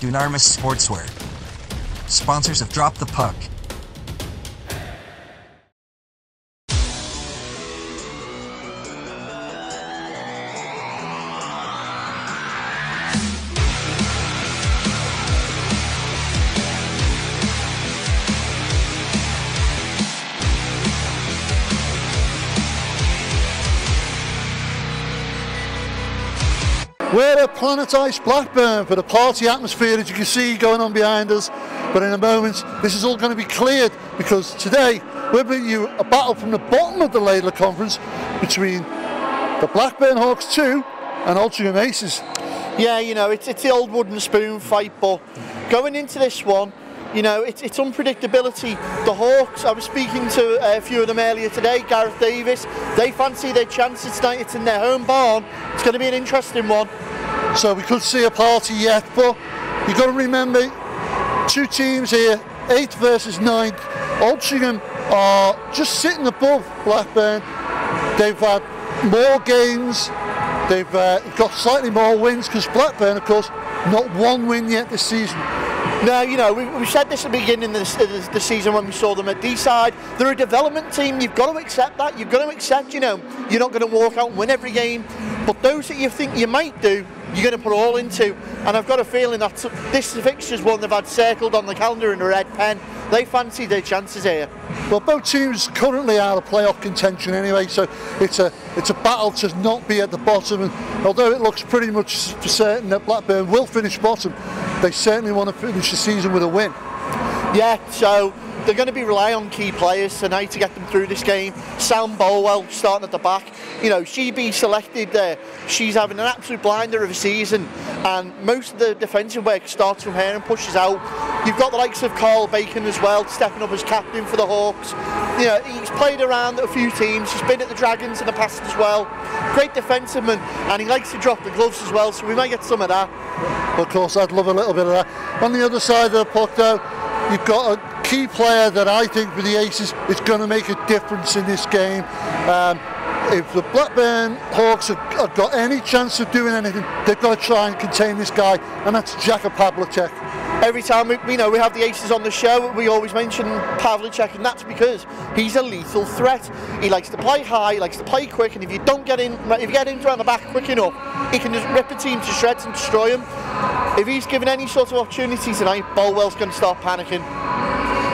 Dunarmus Sportswear. Sponsors of Drop the Puck. We're at Planet Ice Blackburn for the party atmosphere, as you can see going on behind us. But in a moment, this is all going to be cleared, because today we're bringing you a battle from the bottom of the Laidler Conference between the Blackburn Hawks 2 and Altrincham Aces. Yeah, you know, it's the old wooden spoon fight, but going into this one, you know, it's unpredictability. The Hawks, I was speaking to a few of them earlier today, Gareth Davis, they fancy their chances tonight. It's in their home barn. It's going to be an interesting one. So we could see a party yet, but you've got to remember, two teams here, 8th versus 9th. Altrincham are just sitting above Blackburn. They've had more games, they've got slightly more wins, because Blackburn, of course, not one win yet this season. Now, you know, we said this at the beginning of the season when we saw them at D-side. They're a development team. You've got to accept that. You've got to accept, you know, you're not going to walk out and win every game. But those that you think you might do, you're going to put all into. And I've got a feeling that this fixture's one they've had circled on the calendar in a red pen. They fancy their chances here. Well, both teams currently out of playoff contention anyway, so it's a battle to not be at the bottom. And although it looks pretty much for certain that Blackburn will finish bottom, they certainly want to finish the season with a win. Yeah, so they're going to be relying on key players tonight to get them through this game. Sam Bolwell starting at the back. You know, she be selected there. She's having an absolute blinder of a season, and most of the defensive work starts from her and pushes out. You've got the likes of Carl Bacon as well, stepping up as captain for the Hawks. You know, he's played around a few teams. He's been at the Dragons in the past as well. Great defensive-man, and he likes to drop the gloves as well, so we might get some of that. Of course, I'd love a little bit of that. On the other side of the puck, though, you've got a key player that I think for the Aces is going to make a difference in this game. If the Blackburn Hawks have got any chance of doing anything, they've got to try and contain this guy, and that's Jaka Pavlicek. Every time we have the Aces on the show, we always mention Pavlicek, and that's because he's a lethal threat. He likes to play high, he likes to play quick, and if you get him around the back quick enough, he can just rip a team to shreds and destroy him. If he's given any sort of opportunity tonight, Bolwell's going to start panicking.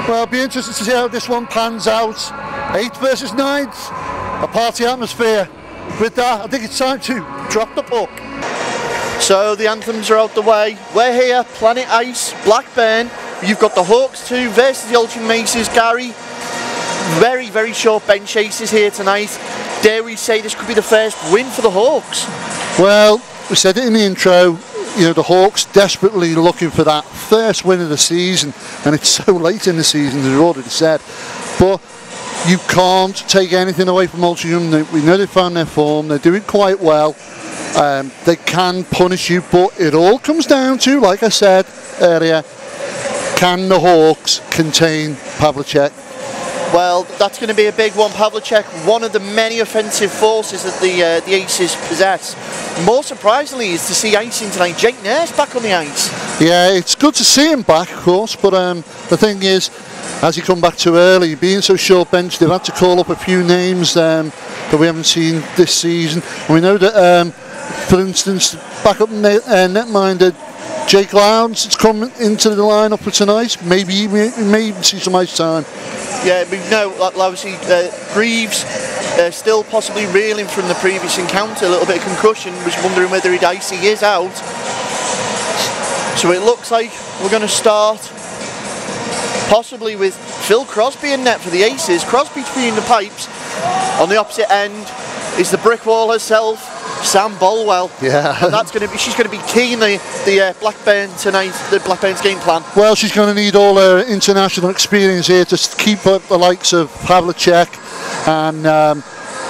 Well, it'll be interesting to see how this one pans out. 8th versus 9th, a party atmosphere. With that, I think it's time to drop the puck. So the anthems are out the way. We're here, Planet Ice, Blackburn. You've got the Hawks 2 versus the Altrincham Aces. Gary, very, very short bench aces here tonight. Dare we say this could be the first win for the Hawks? Well, we said it in the intro, you know, the Hawks desperately looking for that first win of the season, and it's so late in the season, as we've already said. But you can't take anything away from Altrincham. We know they found their form, they're doing quite well. They can punish you, but it all comes down to, like I said earlier, can the Hawks contain Pavlicek? Well, that's going to be a big one. Pavlicek, one of the many offensive forces that the Aces possess. More surprisingly is to see icing tonight. Jake Nurse back on the ice. Yeah, it's good to see him back, of course, but the thing is, as he come back too early, being so short bench, they've had to call up a few names that we haven't seen this season. And we know that, for instance, backup netminder Jake Lowndes has come into the lineup for tonight. Maybe we may even see some ice time. Yeah, we know, obviously, Greaves still possibly reeling from the previous encounter, a little bit of concussion, was wondering whether he'd ice. He is out. So it looks like we're going to start possibly with Phil Crosby in net for the Aces. Crosby between the pipes. On the opposite end is the brick wall herself, Sam Bolwell. Yeah. And that's going to be, she's going to be key in the Blackburn tonight, the Blackburn's game plan. Well, she's going to need all her international experience here to keep up the likes of Pavlicek and,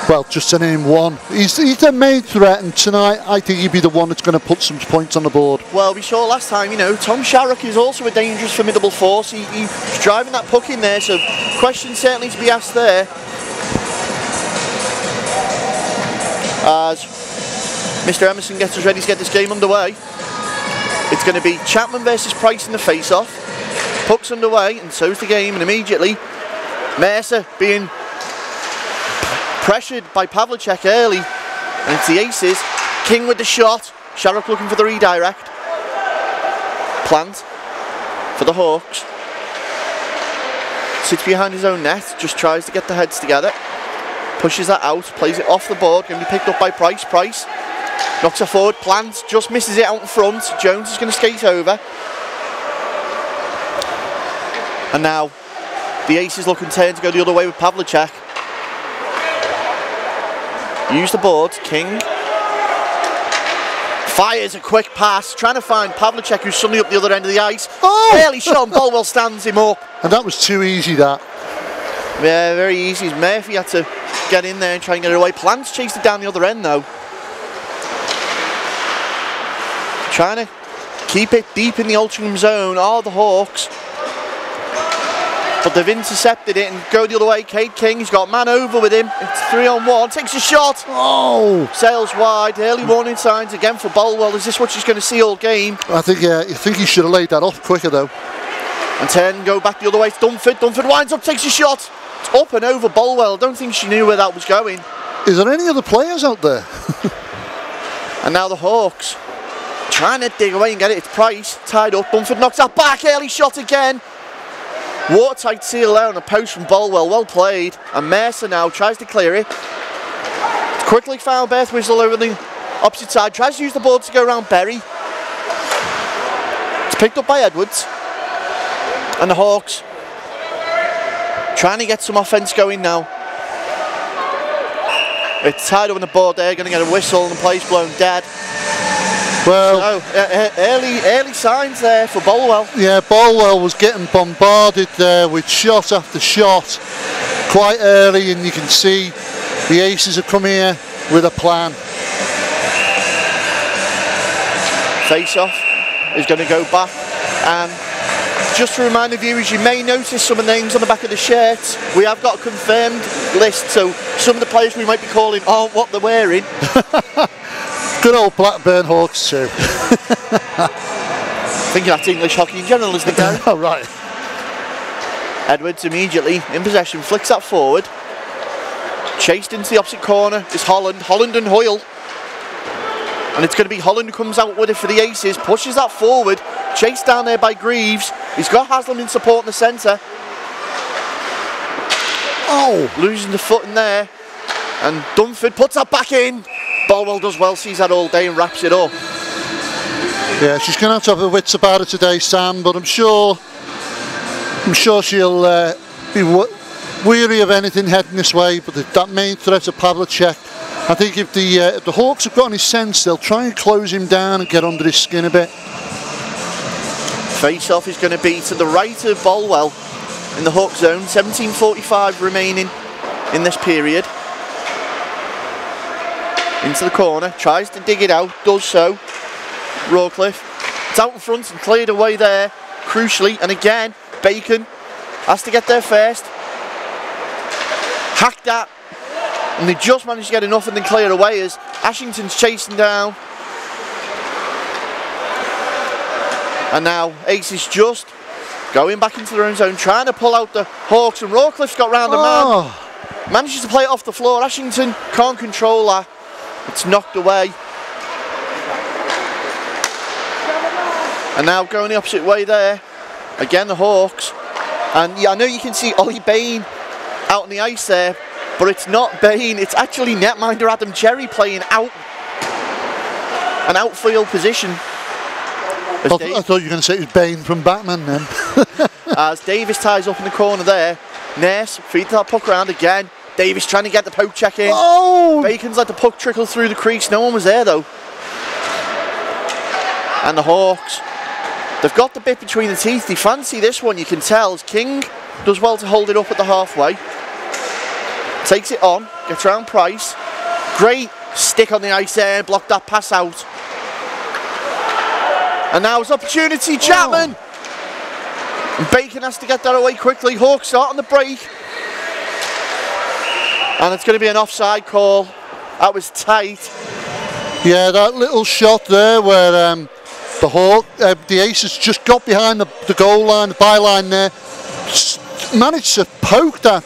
well, just to name one. He's the main threat, and tonight I think he'd be the one that's going to put some points on the board. Well, we saw last time, you know, Tom Sharrock is also a dangerous, formidable force. He's driving that puck in there, so questions certainly to be asked there. As Mr. Emerson gets us ready to get this game underway. It's going to be Chapman versus Price in the face-off. Puck's underway, and so's the game, and immediately Mercer being pressured by Pavlicek early, and it's the Aces. King with the shot. Sharrock looking for the redirect. Plant for the Hawks. Sits behind his own net, just tries to get the heads together. Pushes that out, plays it off the board, going to be picked up by Price. Price knocks her forward, Plant just misses it out in front. Jones is going to skate over. And now the Aces looking turn to go the other way with Pavlicek. Use the board, King fires a quick pass, trying to find Pavlicek, who's suddenly up the other end of the ice. Barely shot, and Bolwell stands him up. And that was too easy, that. Yeah, very easy. Murphy had to get in there and try and get it away. Plants chased it down the other end though. Trying to keep it deep in the Altrincham zone are the Hawks. But they've intercepted it and go the other way. Cade King, he's got man over with him. It's 3-on-1, takes a shot. Oh! Sails wide, early warning signs again for Bolwell. Is this what she's going to see all game? I think he should have laid that off quicker though. And turn and go back the other way. It's Dunford. Dunford winds up, takes a shot. It's up and over Bolwell. I don't think she knew where that was going. Is there any other players out there? And now the Hawks trying to dig away and get it. It's Price, tied up. Dunford knocks that back, early shot again. Watertight seal there on a post from Bolwell, well played. And Mercer now tries to clear it. It's quickly found Beth Whistle over the opposite side. Tries to use the board to go around Berry. It's picked up by Edwards. And the Hawks trying to get some offence going now. It's tied up on the board there, going to get a whistle and the play's blown dead. Well, so, early signs there for Bolwell. Yeah, Bolwell was getting bombarded there with shot after shot quite early, and you can see the Aces have come here with a plan. Face-off is going to go back, and just to remind the viewers, you may notice some of the names on the back of the shirts. We have got a confirmed list, so some of the players we might be calling aren't what they're wearing. Good old Blackburn Hawks too. I think that's English hockey in general, isn't it, Gary? Oh, right. Edwards immediately in possession, flicks that forward. Chased into the opposite corner is Holland. Holland and Hoyle. And it's going to be Holland who comes out with it for the Aces. Pushes that forward. Chased down there by Greaves. He's got Haslam in support in the centre. Oh! Losing the foot in there. And Dunford puts that back in. Bolwell does well, sees that all day and wraps it up. Yeah, she's going to have her wits about her today, Sam, but I'm sure she'll be weary of anything heading this way. But that main threat of Pavlicek, I think if the Hawks have got any sense, they'll try and close him down and get under his skin a bit. Face-off is going to be to the right of Bolwell in the Hawk zone. 17:45 remaining in this period. Into the corner, tries to dig it out, does so. Rawcliffe, it's out in front and cleared away there, crucially, and again, Bacon has to get there first. Hacked that, and they just managed to get enough and then clear away as Ashington's chasing down. And now Aces just going back into their own zone, trying to pull out the Hawks, and Rawcliffe's got round a man. Manages to play it off the floor. Ashington can't control that. It's knocked away. And now going the opposite way there. Again the Hawks. And yeah, I know you can see Ollie Bain out on the ice there, but it's not Bain, it's actually netminder Adam Cherry playing out an outfield position. I thought you were going to say it was Bain from Batman then. As Davis ties up in the corner there. Ness feeds that puck around again. Davis trying to get the poke check in. Oh! Bacon's let the puck trickle through the crease. No one was there though. And the Hawks, they've got the bit between the teeth. They fancy this one, you can tell. As King does well to hold it up at the halfway. Takes it on, gets around Price. Great stick on the ice there, blocked that pass out. And now it's opportunity, Chapman! And Bacon has to get that away quickly. Hawks start on the break. And it's going to be an offside call. That was tight. Yeah, that little shot there where The Aces just got behind the goal line, the byline there, managed to poke that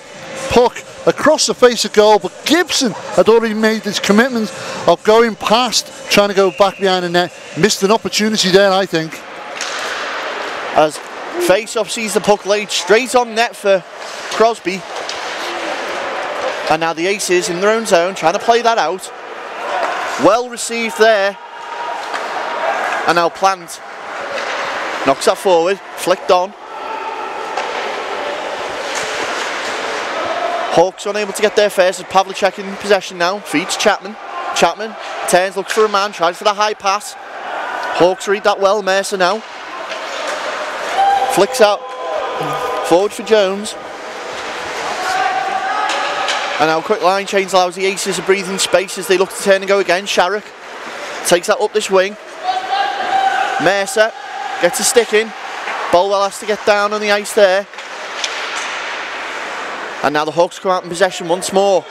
puck across the face of goal, but Gibson had already made this commitment of going past, trying to go back behind the net. Missed an opportunity there, I think. As face-off sees the puck laid straight on net for Crosby. And now the Aces in their own zone, trying to play that out. Well received there. And now Plant knocks that forward, flicked on. Hawks unable to get there first as Pavlicek in possession now. Feeds Chapman. Chapman turns, looks for a man, tries for the high pass. Hawks read that well. Mercer now. Flicks out. Forward for Jones. And now quick line change allows the Aces a breathing space as they look to turn and go again. Sharrock takes that up this wing. Mercer gets a stick in. Bolwell has to get down on the ice there. And now the Hawks come out in possession once more.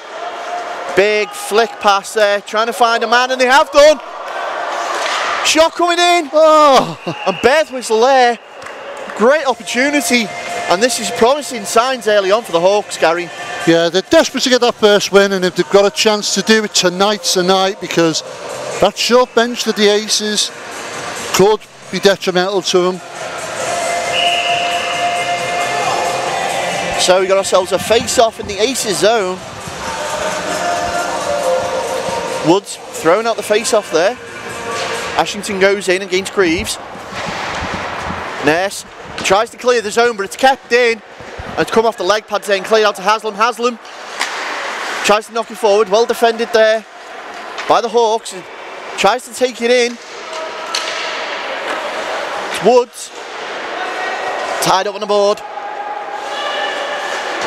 Big flick pass there, trying to find a man, and they have done. Shot coming in. Oh. And Beth whistle there. Great opportunity. And this is promising signs early on for the Hawks, Gary. Yeah, they're desperate to get that first win, and if they've got a chance to do it tonight's the night, because that short bench that the Aces could be detrimental to them. So we got ourselves a face-off in the Aces zone. Woods throwing out the face-off there. Ashington goes in against Greaves. Nurse tries to clear the zone, but it's kept in. And it's come off the leg pads there and cleared out to Haslam. Haslam tries to knock it forward. Well defended there by the Hawks. And tries to take it in. It's Woods. Tied up on the board.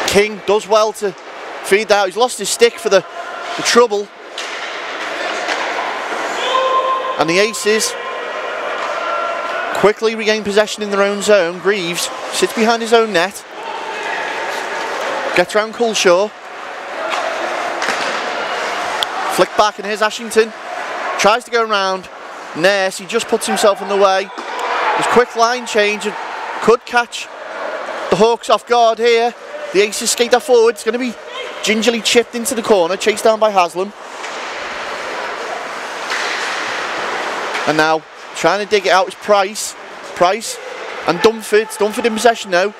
King does well to feed that out. He's lost his stick for the trouble. And the Aces quickly regain possession in their own zone. Greaves sits behind his own net. Gets round Culshaw. Flick back, and here's Ashington. Tries to go round Nurse. He just puts himself in the way. His quick line change and could catch the Hawks off guard here. The Aces skate that forward. It's going to be gingerly chipped into the corner, chased down by Haslam. And now trying to dig it out is Price. Price and Dunford. It's Dunford in possession now.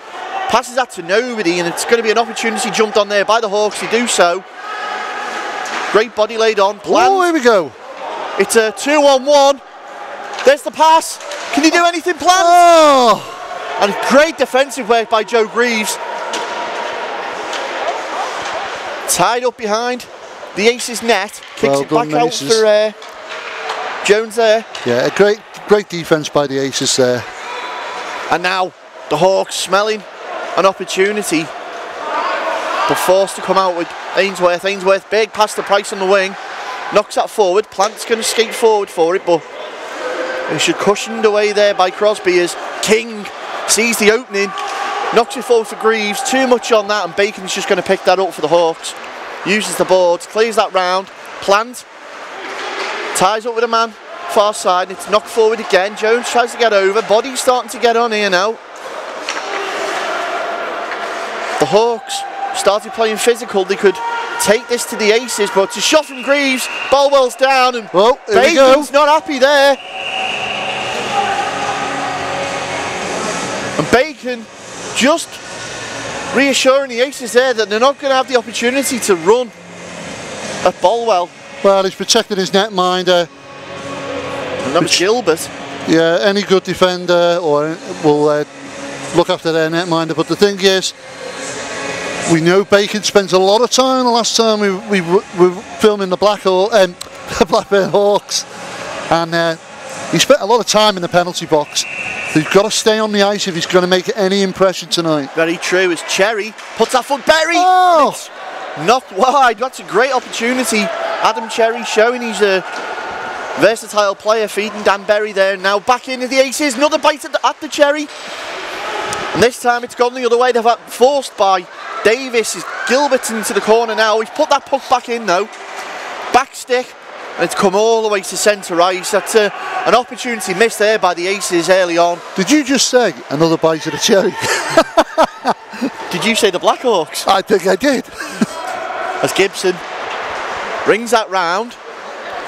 Passes that to nobody, and it's going to be an opportunity jumped on there by the Hawks. They do so. Great body laid on. Planned. Oh, here we go. It's a 2-on-1. There's the pass. Can he do anything planned? Oh. And great defensive work by Joe Greaves. Tied up behind the Aces net. Kicks it back out for Jones there. Yeah, a great defence by the Aces there. And now the Hawks smelling an opportunity, but forced to come out with Ainsworth. Ainsworth, big pass to Price on the wing. Knocks that forward. Plant's going to skate forward for it, but he should cushioned away there by Crosby as King sees the opening. Knocks it forward for Greaves. Too much on that, and Bacon's just going to pick that up for the Hawks. Uses the boards, clears that round. Plant ties up with a man far side. It's knocked forward again. Jones tries to get over. Body's starting to get on here now. The Hawks started playing physical. They could take this to the Aces, but it's a shot from Greaves. Bolwell's down, and Bacon's not happy there. And Bacon just reassuring the Aces there that they're not going to have the opportunity to run at Bolwell. Well, he's protecting his netminder. And that was Gilbert. Yeah, any good defender will look after their netminder. But the thing is, we know Bacon spends a lot of time. The last time we were filming the Blackburn Hawks, and he spent a lot of time in the penalty box. He's got to stay on the ice if he's going to make any impression tonight. Very true, as Cherry puts that foot. Berry! Oh. Knocked wide. That's a great opportunity. Adam Cherry showing he's a versatile player, feeding Dan Berry there. Now back into the Aces. Another bite at the Cherry. And this time it's gone the other way. They've had forced by Davis. Gilbert into the corner now. He's put that puck back in though. Back stick And it's come all the way to centre ice. That's an opportunity missed there by the Aces early on. Did you just say another bite of the cherry? Did you say the Blackhawks? I think I did. As Gibson rings that round.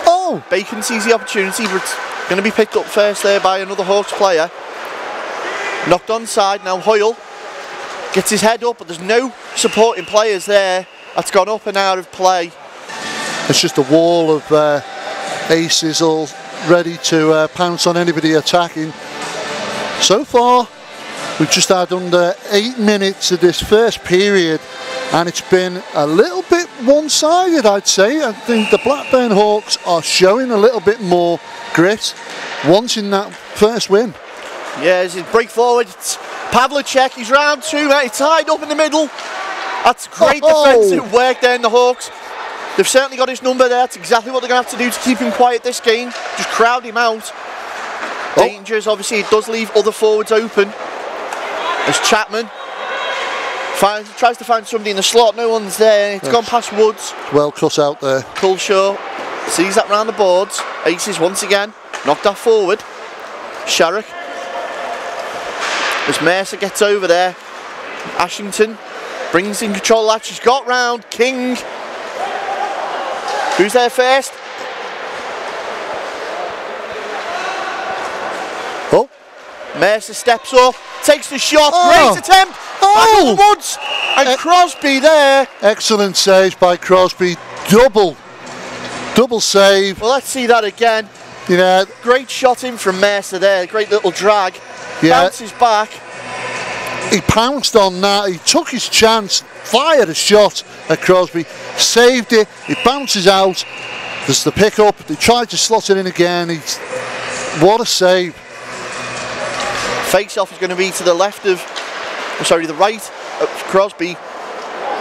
Oh! Bacon sees the opportunity, but it's going to be picked up first there by another Hawks player. Knocked onside, now Hoyle gets his head up, but there's no supporting players there. That's gone up and out of play. It's just a wall of Aces all ready to pounce on anybody attacking. So far, we've just had under 8 minutes of this first period, and it's been a little bit one-sided, I'd say. I think the Blackburn Hawks are showing a little bit more grit, wanting that first win. Yeah, as he break forward, it's Pavlicek, he's round two, mate. He's tied up in the middle. That's great defensive work there in the Hawks. They've certainly got his number there. That's exactly what they're going to have to do to keep him quiet this game. Just crowd him out. Dangers, obviously, it does leave other forwards open. As Chapman tries to find somebody in the slot, no one's there. It's gone past Woods. Well cut out there. Culshaw sees that round the boards. Aces once again, knocked that forward. Sharrock. As Mercer gets over there, Ashington brings in control of that. She's got round. King. Who's there first? Oh. Mercer steps up, takes the shot. Great attempt. Back on the Woods. And Crosby there. Excellent save by Crosby. Double save. Well, let's see that again. Yeah. Great shot in from Mercer there. Great little drag. Yeah. Bounces back. He pounced on that. He took his chance, fired a shot at Crosby, saved it. It bounces out. There's the pick up. They tried to slot it in again. What a save. Face off is going to be to the left of, the right of Crosby.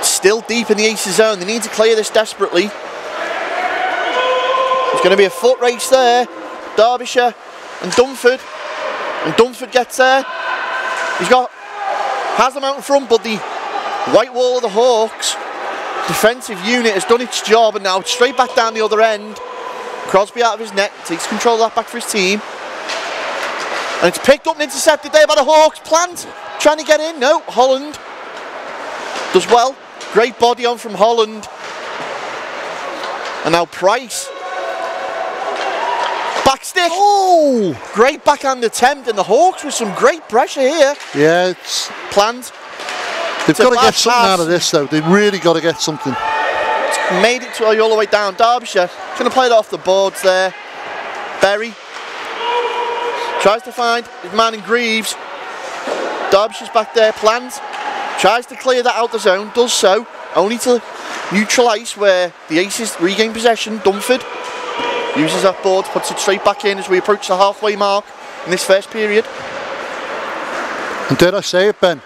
Still deep in the Aces zone. They need to clear this desperately. There's going to be a foot race there. Derbyshire and Dunford. And Dunford gets there. Has them out in front, but the white wall of the Hawks defensive unit has done its job, and now it's straight back down the other end. Crosby out of his net, takes control of that back for his team. And it's picked up and intercepted there by the Hawks. Plant trying to get in. No, Holland does well. Great body on from Holland. And now Price. Backstick. Oh! Great backhand attempt, and the Hawks with some great pressure here. Yeah, it's Plant. They've got to get something out of this, though. They've really got to get something. Made it to all the way down. Derbyshire going to play it off the boards there. Berry tries to find his man in Greaves. Derbyshire's back there. Plant tries to clear that out the zone. Does so, only to neutral ice where the Aces regain possession. Dunford uses that board, puts it straight back in as we approach the halfway mark in this first period. And did I say it, Ben?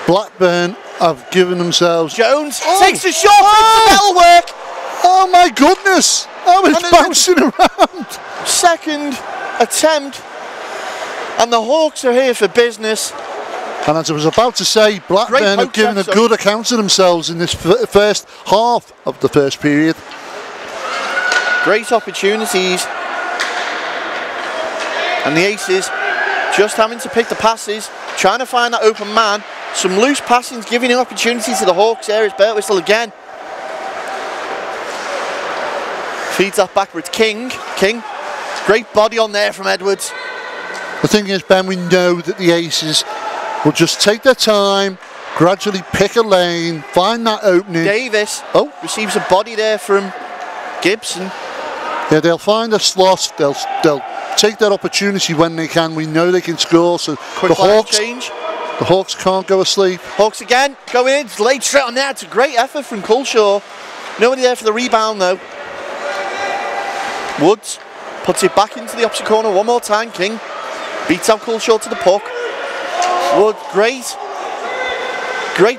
Blackburn have given themselves... Jones takes a shot, it'll work! Oh my goodness! Oh, it's bouncing around! Second attempt, and the Hawks are here for business. And as I was about to say, Blackburn have given a good account of themselves in this first half of the first period. Great opportunities. And the Aces just having to pick the passes, trying to find that open man. Some loose passings, giving an opportunity to the Hawks there. It's Birtwistle again. Feeds that backwards. King. Great body on there from Edwards. The thing is, Ben, we know that the Aces will just take their time, gradually pick a lane, find that opening. Davis receives a body there from Gibson. Yeah, they'll find a slot. They'll take that opportunity when they can. We know they can score. So Quick change. The Hawks can't go asleep. Hawks again, going in, it's laid straight on there. It's a great effort from Culshaw. Nobody there for the rebound though. Woods puts it back into the opposite corner one more time. King beats out Culshaw to the puck. Wood, great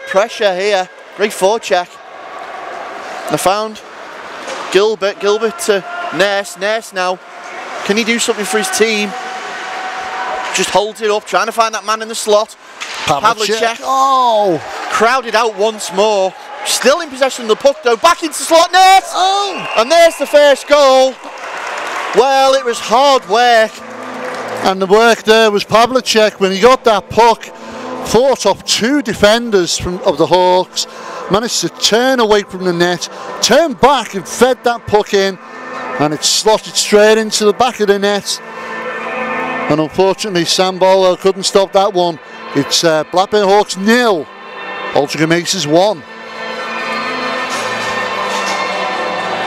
pressure here. Great forecheck. They found Gilbert to Nurse now. Can he do something for his team? Just holds it up, trying to find that man in the slot. Pavlicek. Oh! Crowded out once more. Still in possession of the puck though. Back into slot. Nurse! Oh! And there's the first goal. Well, it was hard work. And the work there was Pavlicek when he got that puck, fought off 2 defenders of the Hawks, managed to turn away from the net, turn back and fed that puck in, and it slotted straight into the back of the net. And unfortunately Sam Bolwell couldn't stop that one. It's Blackburn Hawks 0, Altrincham Aces 1.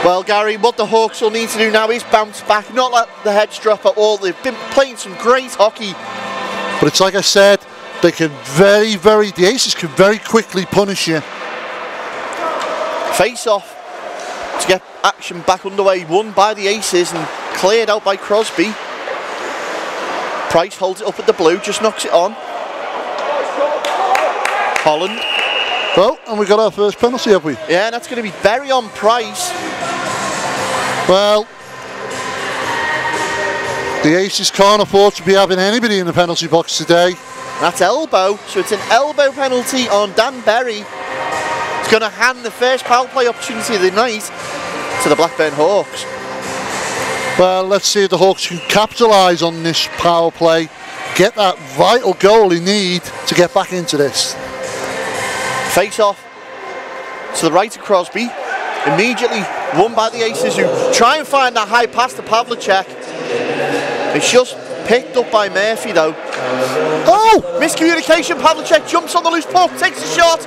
Well, Gary, what the Hawks will need to do now is bounce back, not let the heads drop at all. They've been playing some great hockey. But it's like I said, they can the Aces can very quickly punish you. Face off to get action back underway, won by the Aces and cleared out by Crosby. Price holds it up at the blue, just knocks it on. Holland. Well, and we got our first penalty, have we? Yeah, and that's going to be Berry on Price. Well, the Aces can't afford to be having anybody in the penalty box today. That's elbow, so it's an elbow penalty on Dan Berry. It's going to hand the first power play opportunity of the night to the Blackburn Hawks. Well, let's see if the Hawks can capitalise on this power play, get that vital goal they need to get back into this. Face off to the right of Crosby, immediately won by the Aces, who try and find that high pass to Pavlicek. It's just picked up by Murphy though. Oh! Miscommunication, Pavlicek jumps on the loose puck, takes a shot.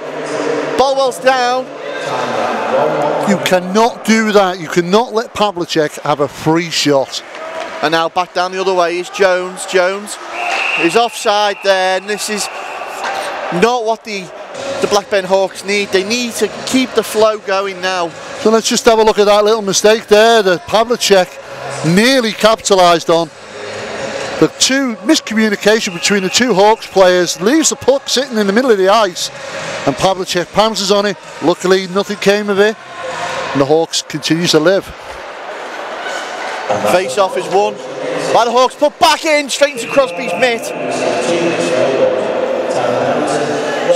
Bolwell's down. You cannot do that. You cannot let Pavlicek have a free shot. And now back down the other way is Jones. Jones is offside there, and this is not what the Blackburn Hawks need. They need to keep the flow going now. So let's just have a look at that little mistake there that Pavlicek nearly capitalised on. The miscommunication between the 2 Hawks players leaves the puck sitting in the middle of the ice, and Pavlicek pounces on it. Luckily nothing came of it, and the Hawks continues to live. Face off is won by the Hawks, put back in straight into Crosby's mitt.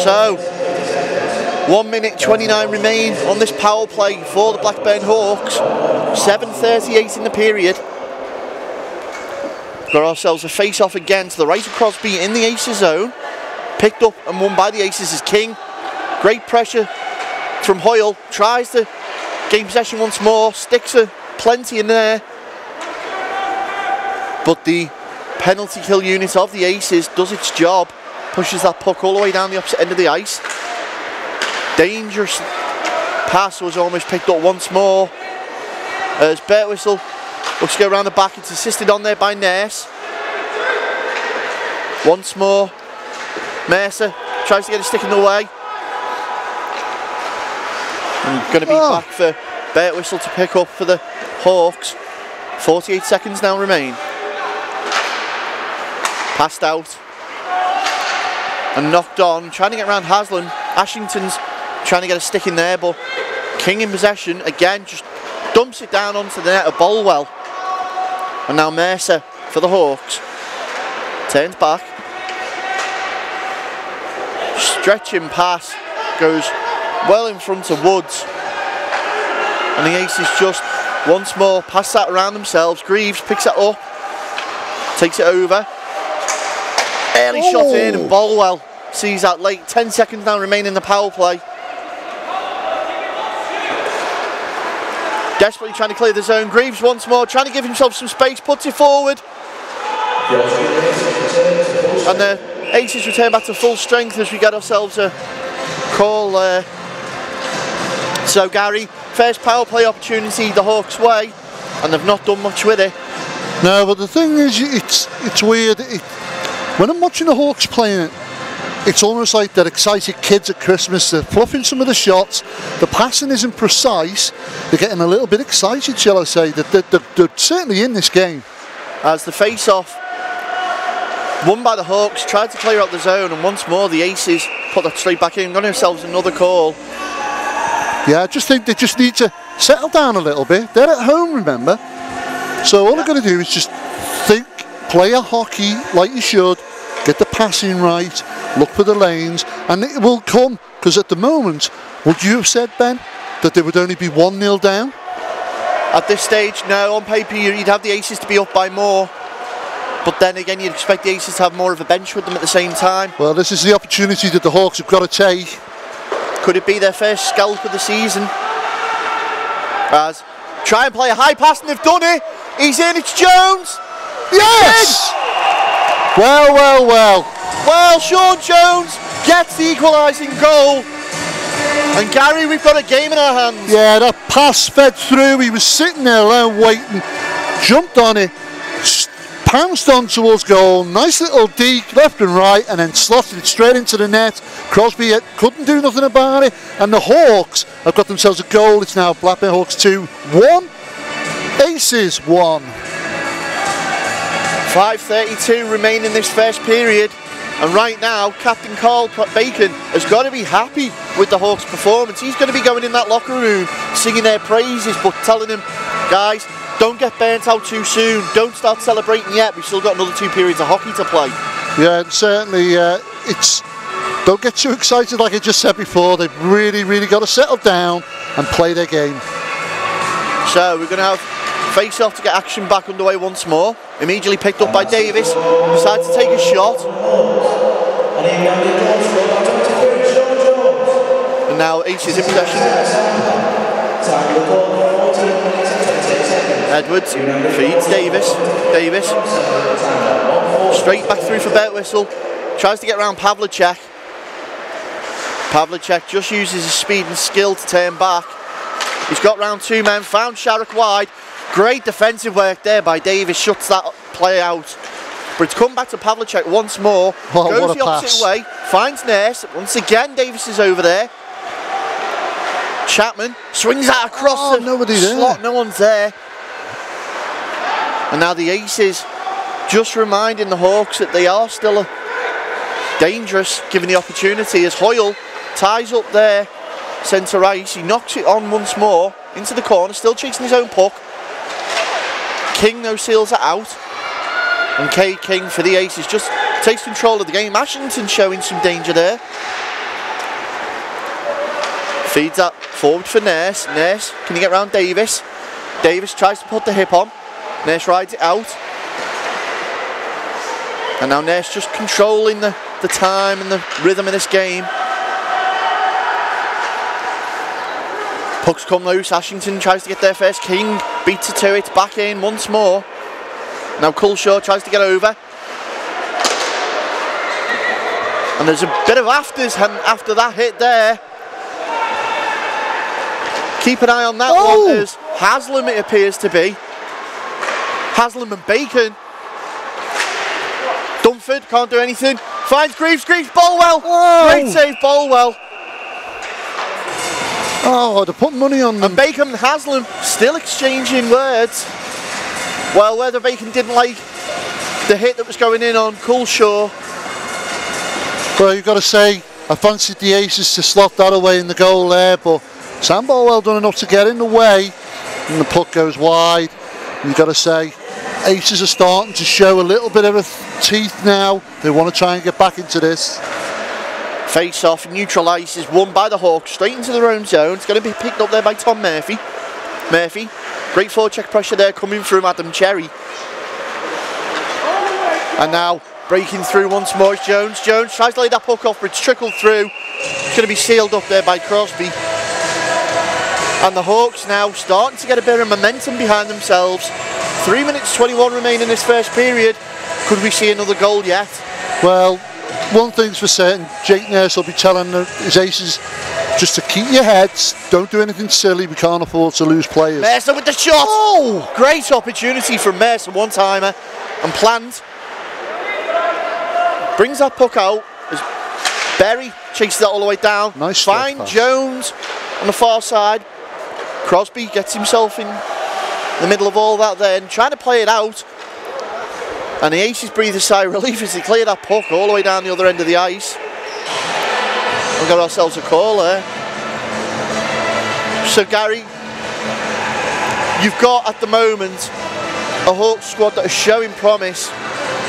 So 1 minute 29 remain on this power play for the Blackburn Hawks. 7:38 in the period. Got ourselves a face off again to the right of Crosby in the Aces zone. Picked up and won by the Aces is King. Great pressure from Hoyle. Tries to gain possession once more. Sticks her plenty in there. But the penalty kill unit of the Aces does its job. Pushes that puck all the way down the opposite end of the ice. Dangerous pass was almost picked up once more. As Birtwistle looks to go around the back, it's assisted on there by Nurse. Once more, Mercer tries to get a stick in the way. And going to be back for Birtwistle to pick up for the Hawks. 48 seconds now remain. Passed out. And knocked on, trying to get around Haslam. Ashington's trying to get a stick in there, but King in possession, again, just dumps it down onto the net of Bolwell. And now Mercer for the Hawks. Turns back. Stretching pass goes well in front of Woods. And the Aces just once more pass that around themselves. Greaves picks it up, takes it over. Early shot in, and Bolwell sees that late. 10 seconds now remain in the power play. Desperately trying to clear the zone. Greaves once more, trying to give himself some space, puts it forward. And the Aces return back to full strength as we get ourselves a call there. So Gary, first power play opportunity the Hawks' way, and they've not done much with it. No, but the thing is, it's weird. When I'm watching the Hawks playing it, it's almost like they're excited kids at Christmas. They're fluffing some of the shots. The passing isn't precise. They're getting a little bit excited, shall I say. They're certainly in this game. As the face-off, won by the Hawks, tried to clear out the zone, and once more the Aces put that straight back in. Got themselves another call. Yeah, I just think they just need to settle down a little bit. They're at home, remember. So all they're going to do is just think, play a hockey like you should, get the passing right, look for the lanes, and it will come. Because at the moment, would you have said, Ben, that they would only be 1-0 down? At this stage, no, on paper you'd have the Aces to be up by more. But then again, you'd expect the Aces to have more of a bench with them at the same time. Well, this is the opportunity that the Hawks have got to take. Could it be their first scalp of the season? As try and play a high pass, and they've done it. He's in, it's Jones. Yes! Well, well, well. Well, Sean Jones gets the equalising goal. And Gary, we've got a game in our hands. Yeah, that pass fed through. He was sitting there alone waiting. Jumped on it. Pounced on towards goal. Nice little deke, left and right, and then slotted it straight into the net. Crosby couldn't do nothing about it. And the Hawks have got themselves a goal. It's now Blackburn Hawks 2-1. Aces 1. 5:32 remain in this first period. And right now, Captain Carl Bacon has got to be happy with the Hawks' performance. He's going to be going in that locker room, singing their praises, but telling them, guys, don't get burnt out too soon. Don't start celebrating yet. We've still got another 2 periods of hockey to play. Yeah, and certainly don't get too excited like I just said before. They've really, really got to settle down and play their game. So we're going to have face-off to get action back underway once more. Immediately picked up by Davis. Decides to take a shot. And now Aces in possession. Edwards feeds Davis. Davis straight back through for Birtwistle. Tries to get around Pavlicek. Pavlicek just uses his speed and skill to turn back. He's got round 2 men. Found Sharrock wide. Great defensive work there by Davis. Shuts that play out. But it's come back to Pavlicek once more. Oh, goes the opposite way. Finds Nurse. Once again, Davis is over there. Chapman swings that across the slot. No one's there. And now the Aces just reminding the Hawks that they are still dangerous given the opportunity, as Hoyle ties up there centre ice. He knocks it on once more into the corner, still chasing his own puck. King though seals it out, and Kay King for the Aces just takes control of the game. Ashington showing some danger there. Feeds that forward for Nurse. Nurse, can he get round Davis? Davis tries to put the hip on. Nurse rides it out. And now Nurse just controlling the time and the rhythm of this game. Pucks come loose. Ashington tries to get there first. King beats it to it. Back in once more. Now Culshaw tries to get over. And there's a bit of afters after that hit there. Keep an eye on that one, as Haslam it appears to be. Haslam and Bacon. Dunford can't do anything. Finds Greaves. Bolwell. Great save, Bolwell. Oh, to put money on them. And Bacon and Haslam still exchanging words. Well, whether Bacon didn't like the hit that was going in on Culshaw. Well, you've got to say, I fancied the Aces to slot that away in the goal there, but Sam Bolwell done enough to get in the way, and the puck goes wide. And you've got to say, Aces are starting to show a little bit of a teeth now. They want to try and get back into this. Face off, neutral ice is won by the Hawks, straight into their own zone. It's going to be picked up there by Tom Murphy. Murphy, great forecheck pressure there coming from Adam Cherry. And now breaking through once more is Jones. Jones tries to lay that puck off, but it's trickled through. It's going to be sealed up there by Crosby. And the Hawks now starting to get a bit of momentum behind themselves. 3 minutes 21 remain in this first period. Could we see another goal yet? Well, one thing's for certain, Jake Nurse will be telling his Aces just to keep your heads, don't do anything silly, we can't afford to lose players. Mercer with the shot! Oh! Great opportunity from Mercer, one-timer, and planned. Brings that puck out as Berry chases that all the way down. Nice. Fine Jones on the far side. Crosby gets himself in the middle of all that then, trying to play it out. And the Aces breathe a sigh of relief as they clear that puck all the way down the other end of the ice. We've got ourselves a call there. So Gary, you've got at the moment a Hawks squad that is showing promise,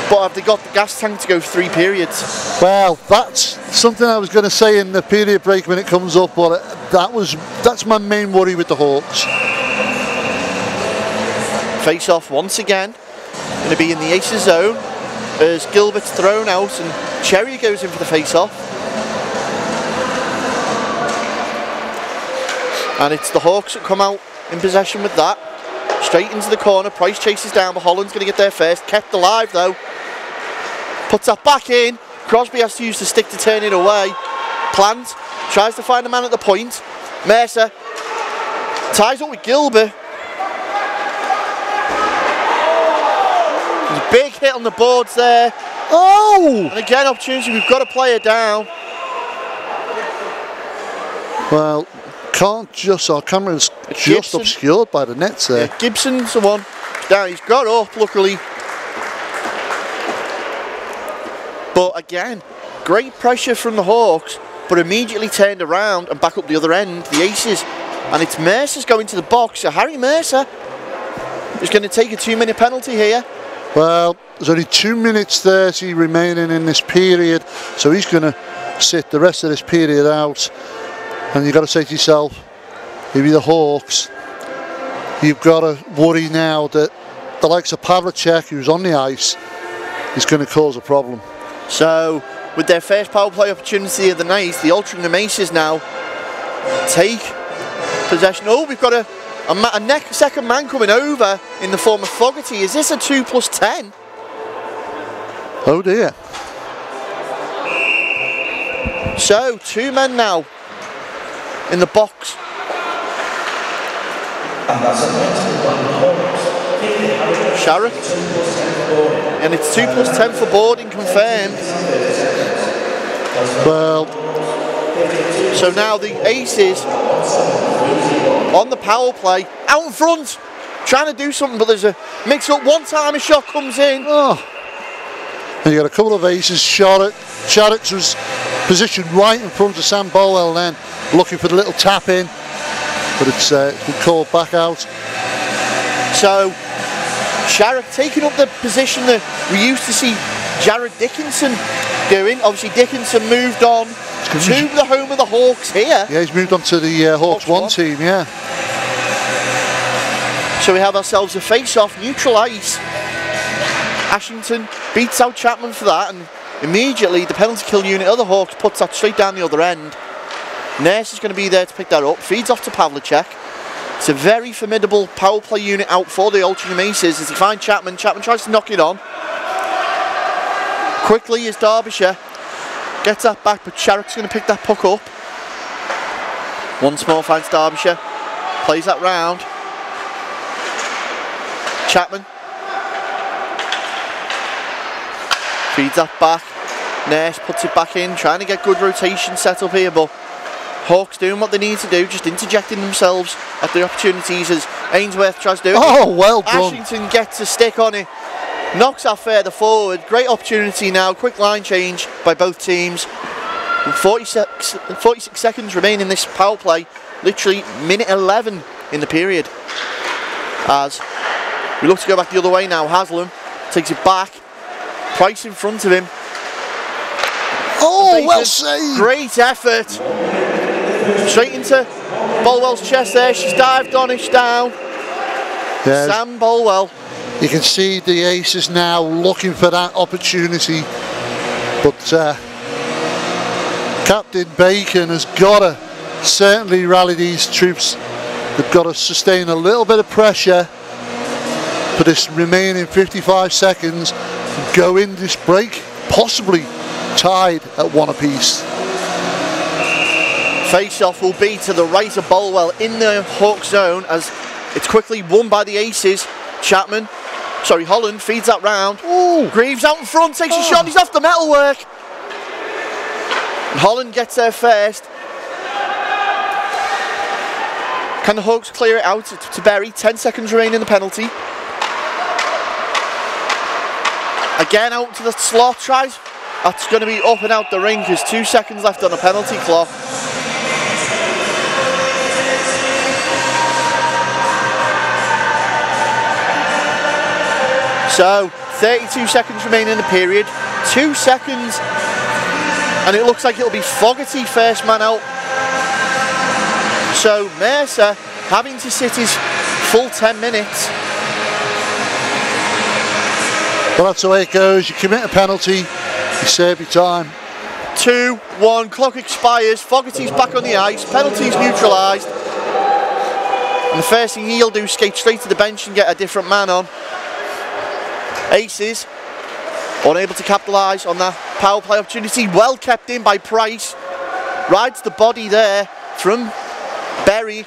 but have they got the gas tank to go 3 periods? Well, that's something I was going to say in the period break when it comes up, but that's my main worry with the Hawks. Face off once again. Going to be in the Aces zone as Gilbert's thrown out and Cherry goes in for the face off. And it's the Hawks that come out in possession with that. Straight into the corner, Price chases down, but Holland's going to get there first. Kept alive though. Puts that back in. Crosby has to use the stick to turn it away. Plant tries to find a man at the point. Mercer ties up with Gilbert. There's a big hit on the boards there. Oh! And again, opportunity, we've got to play it down. Well, can't just, our camera's just obscured by the nets there. Yeah, Gibson's the one. Down, he's got up, luckily. But again, great pressure from the Hawks, but immediately turned around and back up the other end, the Aces. And it's Mercer's going to the box, so Harry Mercer is going to take a 2-minute penalty here. Well, there's only 2 minutes 30 remaining in this period, so he's going to sit the rest of this period out. And you've got to say to yourself, if you're the Hawks, you've got to worry now that the likes of Pavlicek, who's on the ice, is going to cause a problem. So, with their first power play opportunity of the night, the Altrincham Aces now take possession. Oh, we've got a second man coming over in the form of Fogarty. Is this a 2+10? Oh dear. So, 2 men now in the box. Sharrock. And it's 2+10 for boarding confirmed. Well, so now the Aces on the power play, out in front, trying to do something, but there's a mix-up. One time a shot comes in. Oh. And you got a couple of Aces. Sharrock was positioned right in front of Sam Bolwell then, looking for the little tap in, but it's been called back out. So Sharrock taking up the position that we used to see Jared Dickinson doing. Obviously Dickinson moved on to the home of the Hawks here. Yeah, he's moved on to the Hawks 1 team, yeah. So we have ourselves a face-off, neutral ice. Ashington beats out Chapman for that, and immediately the penalty kill unit of the Hawks puts that straight down the other end. Nurse is going to be there to pick that up, feeds off to Pavlicek. It's a very formidable power play unit out for the Altrincham Aces as they find Chapman. Chapman tries to knock it on. Quickly is Derbyshire. Gets that back, but Sharrock's going to pick that puck up. Once more finds Derbyshire. Plays that round. Chapman. Feeds that back. Nurse puts it back in, trying to get good rotation set up here, but Hawks doing what they need to do, just interjecting themselves at the opportunities as Ainsworth tries to do it. Oh, well done. Ashington gets a stick on it, knocks that further forward. Great opportunity now, quick line change by both teams. 46 seconds remain in this power play, literally minute 11 in the period. As we look to go back the other way now, Haslam takes it back, Price in front of him. Oh, well saved. Great effort. Straight into Bolwell's chest there. She's dived on it down. Yeah. Sam Bolwell. You can see the Aces now looking for that opportunity, but Captain Bacon has got to certainly rally these troops. They've got to sustain a little bit of pressure for this remaining 55 seconds. Go in this break, possibly tied at 1 apiece. Face-off will be to the right of Bolwell in the Hawk zone as it's quickly won by the Aces. Holland feeds that round. Ooh. Greaves out in front, takes a shot, he's off the metalwork. And Holland gets there first. Can the Hawks clear it out to Berry? 10 seconds remain in the penalty. Again out to the slot, tries. That's going to be up and out the ring because 2 seconds left on the penalty clock. So 32 seconds remain in the period. 2 seconds, and it looks like it'll be Fogarty first man out. So Mercer having to sit his full 10 minutes. Well, that's the way it goes. You commit a penalty, you save your time. 2-1, clock expires, Fogarty's back on the ice, penalty's neutralised. And the first thing he'll do is skate straight to the bench and get a different man on. Aces, unable to capitalise on that power play opportunity, well kept in by Price. Rides the body there from Berry.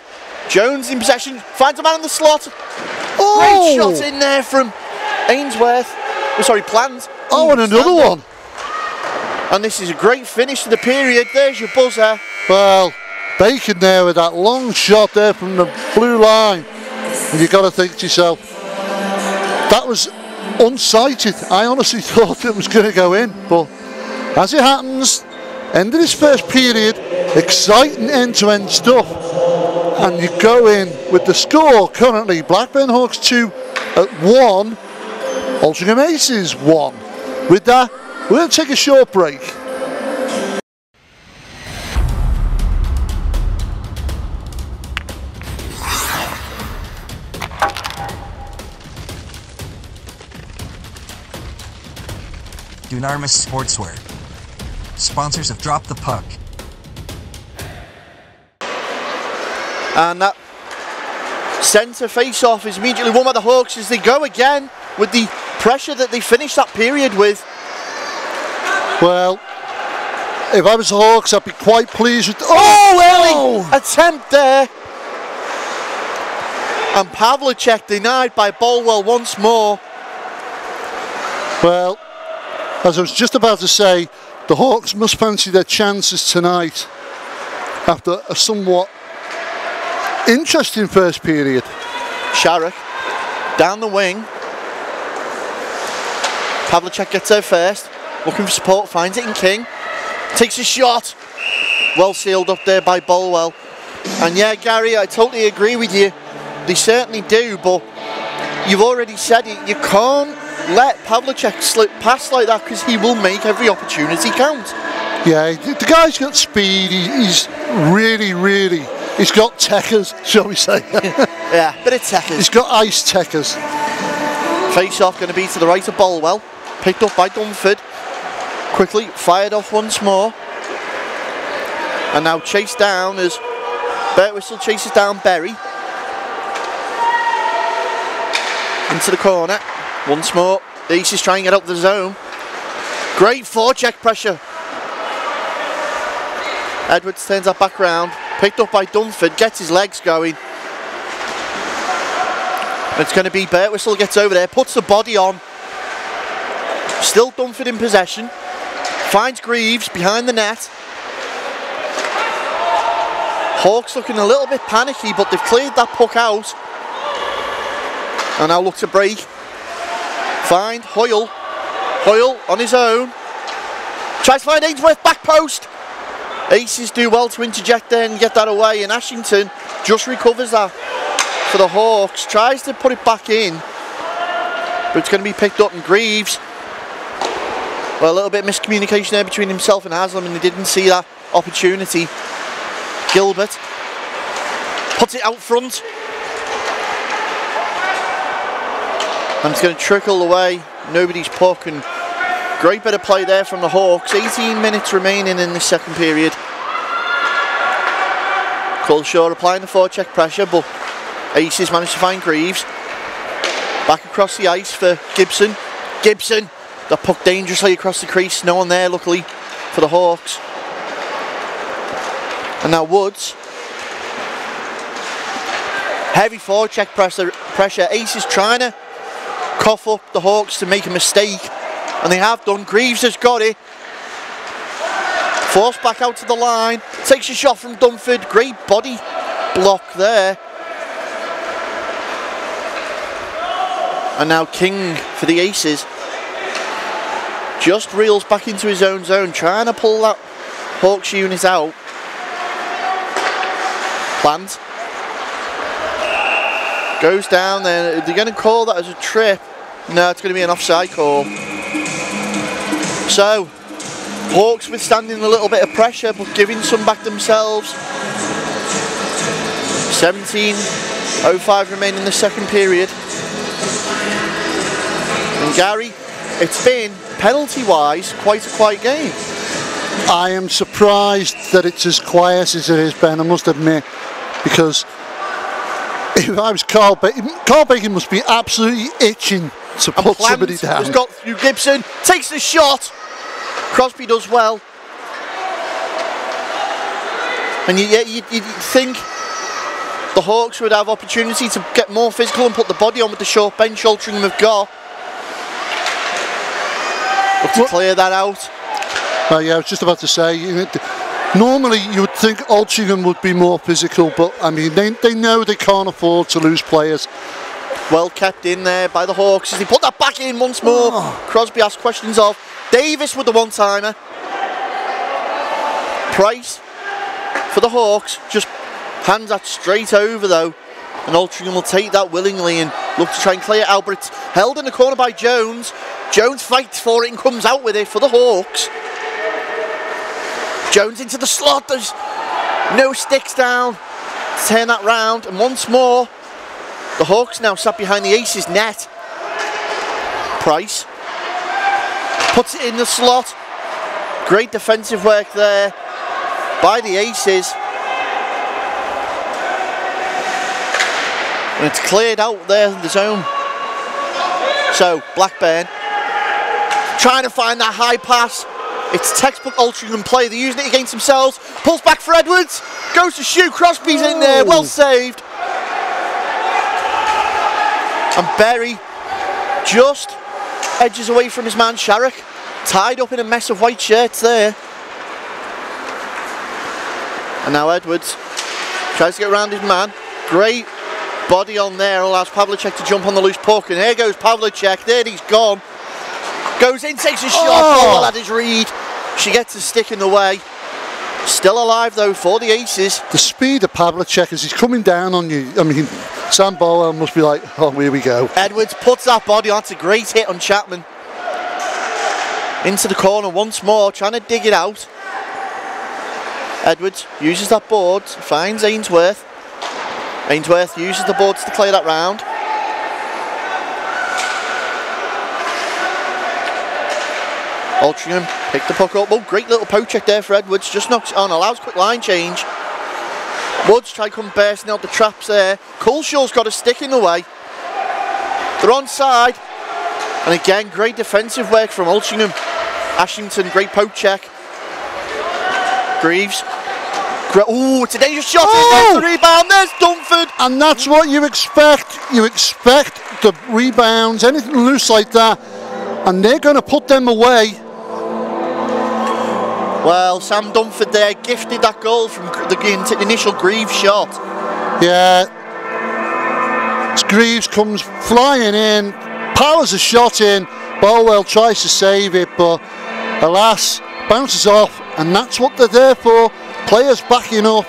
Jones in possession, finds a man in the slot. Great shot in there from Ainsworth. Oh, sorry, Plant. Oh, and another one. And this is a great finish to the period. There's your buzzer. Well, Bacon there with that long shot there from the blue line. And you've got to think to yourself, that was unsighted. I honestly thought it was going to go in. But as it happens, end of this first period, exciting end-to-end stuff. And you go in with the score currently, Blackburn Hawks 2 at 1, Altrincham Aces 1. With that, we'll take a short break. Dunarmus Sportswear, sponsors of Drop the Puck. And that centre face-off is immediately won by the Hawks as they go again with the pressure that they finished that period with. Well, if I was the Hawks, I'd be quite pleased with... early attempt there. And Pavlicek denied by Bolwell once more. Well, as I was just about to say, the Hawks must fancy their chances tonight after a somewhat interesting first period. Sharrock down the wing. Pavlicek gets there first, looking for support, finds it in King, takes a shot, well sealed up there by Bolwell. And yeah, Gary, I totally agree with you, they certainly do, but you've already said it, you can't let Pavlicek slip past like that because he will make every opportunity count. Yeah, the guy's got speed, he's really, he's got techers, shall we say. Yeah, bit of techers. He's got ice techers. Face off going to be to the right of Bolwell, picked up by Dunford, quickly fired off once more, and now chased down as Birtwistle chases down Berry into the corner. Once more, Aces trying to get up the zone. Great forecheck pressure. Edwards turns that back round, picked up by Dunford, gets his legs going. It's going to be Birtwistle gets over there, puts the body on. Still Dunford in possession. Finds Greaves behind the net. Hawks looking a little bit panicky, but they've cleared that puck out. And now look to break. Find Hoyle. Hoyle on his own. Tries to find Ainsworth, back post. Aces do well to interject there and get that away, and Ashington just recovers that for the Hawks. Tries to put it back in, but it's going to be picked up, and Greaves, well, a little bit of miscommunication there between himself and Haslam, and he didn't see that opportunity. Gilbert puts it out front, and it's going to trickle away. Nobody's puck, and great bit of play there from the Hawks. 18 minutes remaining in the second period. Culshaw applying the forecheck pressure, but Aces managed to find Greaves. Back across the ice for Gibson. Gibson, the puck dangerously across the crease. No one there, luckily, for the Hawks. And now Woods. Heavy forecheck pressure. Aces trying to cough up the Hawks to make a mistake, and they have done. Greaves has got it. Forced back out to the line. Takes a shot from Dunford. Great body block there. And now King for the Aces. Just reels back into his own zone, trying to pull that Hawks unit out. Plant. Goes down there. They're going to call that as a trip. No, it's going to be an offside call. So, Hawks withstanding a little bit of pressure, but giving some back themselves. 17:05 remaining in the second period. And Gary, it's been, penalty-wise, quite a quiet game. I am surprised that it's as quiet as it is, Ben, I must admit, because if I was Carl Bacon must be absolutely itching to put somebody down. Has got through Gibson, takes the shot. Crosby does well. And you'd think the Hawks would have opportunity to get more physical and put the body on with the short bench Altrincham have got. Look to clear that out. Yeah, I was just about to say, normally you would think Altrincham would be more physical, but I mean, they know they can't afford to lose players. Well kept in there by the Hawks as they put that back in once more. Crosby asked questions of Davis with the one-timer. Price for the Hawks just hands that straight over though, and Altrincham will take that willingly and look to try and clear it out, but it's held in the corner by Jones. Jones fights for it and comes out with it for the Hawks. Jones into the slot, there's no sticks down to turn that round, and once more the Hawks now sat behind the Aces net. Price puts it in the slot. Great defensive work there by the Aces. And it's cleared out there in the zone. So Blackburn trying to find that high pass. It's textbook Altrincham play. They're using it against themselves. Pulls back for Edwards. Goes to shoot. Crosby's in there. Well saved. And Berry just edges away from his man Sharrock. Tied up in a mess of white shirts there. And now Edwards tries to get around his man. Great body on there. Allows Pavlicek to jump on the loose puck. And here goes Pavlicek. There he's gone. Goes in, takes a shot. Oh, that is Reed. She gets a stick in the way. Still alive though for the Aces. The speed of Pavlicek as he's coming down on you. I mean, Sam Bowell must be like, oh, here we go. Edwards puts that body on. It's a great hit on Chapman. Into the corner once more, trying to dig it out. Edwards uses that board, finds Ainsworth. Ainsworth uses the boards to clear that round. Altrincham picked the puck up. Oh, great little poke check there for Edwards. Just knocks it on, allows quick line change. Woods try to come bursting out the traps there. Coulshaw's got a stick in the way. They're onside. And again, great defensive work from Altrincham. Ashington, great poke check. Greaves. Oh, it's a dangerous shot. There's the rebound. There's Dunford. And that's what you expect. You expect the rebounds, anything loose like that. And they're going to put them away. Well, Sam Dunford there gifted that goal from the initial Greaves shot. Yeah. Greaves comes flying in, powers a shot in. Bolwell tries to save it, but alas, bounces off, and that's what they're there for. Players backing up,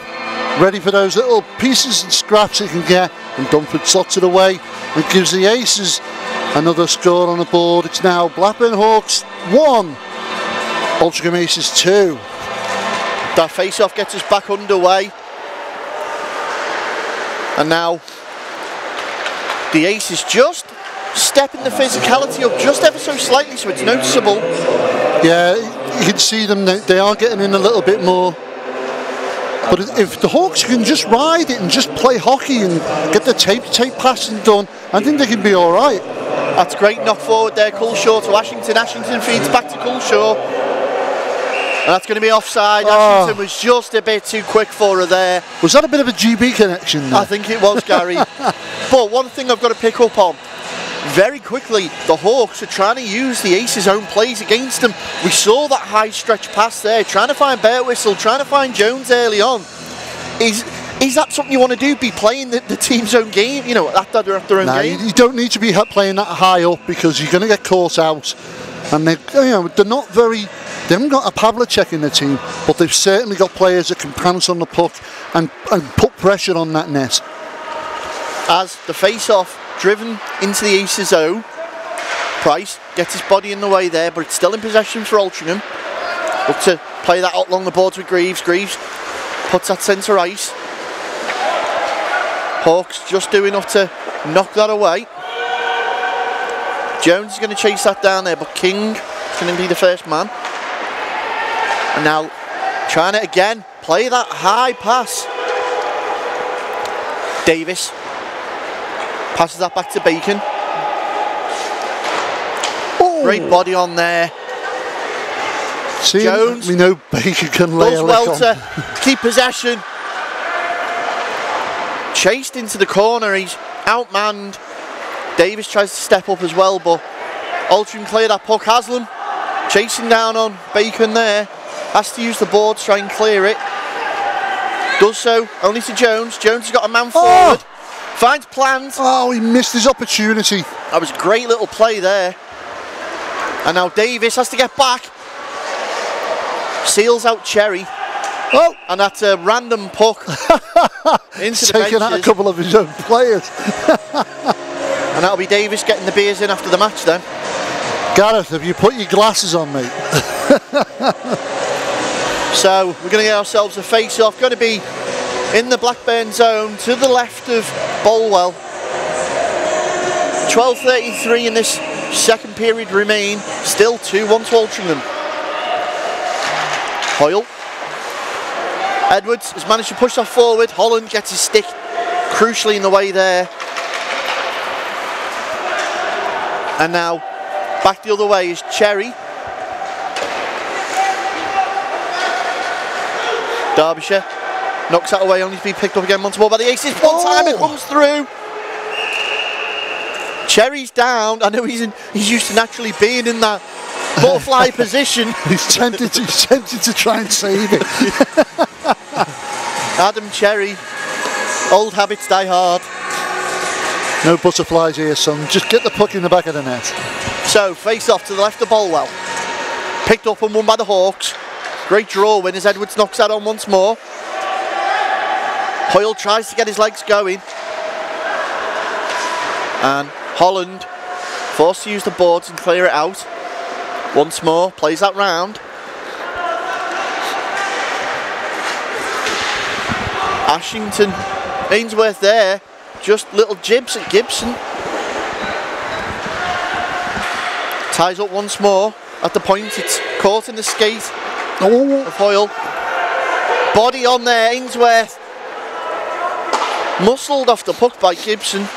ready for those little pieces and scraps they can get, and Dunford slots it away and gives the Aces another score on the board. It's now Blackburn Hawks 1, Altrincham Aces 2. That face-off gets us back underway. And now the Aces just stepping the physicality up just ever so slightly, so it's noticeable. Yeah, you can see them, they are getting in a little bit more. But if the Hawks can just ride it and just play hockey and get the tape passing done, I think they can be all right. That's great knock forward there, Coulshaw to Ashington. Ashington feeds back to Coulshaw. And that's going to be offside. Ashington was just a bit too quick for her there. Was that a bit of a GB connection there? I think it was, Gary. But one thing I've got to pick up on, very quickly, the Hawks are trying to use the Aces' own plays against them. We saw that high stretch pass there, trying to find Birtwistle, trying to find Jones early on. Is that something you want to do, be playing the team's own game, you know, after their own game? You don't need to be playing that high up because you're going to get caught out. And they're not very, they haven't got a Pavlicek in the team, but they've certainly got players that can pounce on the puck and put pressure on that net. As the face-off driven into the Aces zone, Price gets his body in the way there, but it's still in possession for Altrincham. Look to play that out along the boards with Greaves. Greaves puts that centre ice. Hawks just do enough to knock that away. Jones is going to chase that down there, but King is going to be the first man. And now trying it again, play that high pass. Davis passes that back to Bacon. Oh. Great body on there. See, Jones, we know Bacon can lay a lick well on. to keep possession. Chased into the corner, he's outmanned. Davis tries to step up as well, but Altrincham clear that puck. Haslam chasing down on Bacon there. Has to use the board to try and clear it. Does so, only to Jones. Jones has got a man forward. Finds Plant. Oh, he missed his opportunity. That was a great little play there. And now Davis has to get back. Seals out Cherry. Oh, and that's a random puck into the taking out a couple of his own players. And that'll be Davis getting the beers in after the match then. Gareth, have you put your glasses on, mate? So we're going to get ourselves a face-off. Going to be in the Blackburn zone to the left of Bolwell. 12:33 in this second period remain. Still 2-1 to Altrincham. Hoyle. Edwards has managed to push that forward. Holland gets his stick crucially in the way there. And now back the other way is Cherry. Derbyshire knocks that away, only to be picked up again once more by the Aces. One time it comes through. Cherry's down. I know he's used to naturally being in that butterfly position. He's tempted to try and save it. Adam Cherry, old habits die hard. No butterflies here, son. Just get the puck in the back of the net. So, face off to the left of Bolwell. Picked up and won by the Hawks. Great draw win as Edwards knocks that on once more. Hoyle tries to get his legs going. And Holland forced to use the boards and clear it out. Once more, plays that round. Ashington, Ainsworth there. Just little jibs at Gibson. Ties up once more. At the point, it's caught in the skate of Hoyle. Body on there, Ainsworth. Muscled off the puck by Gibson.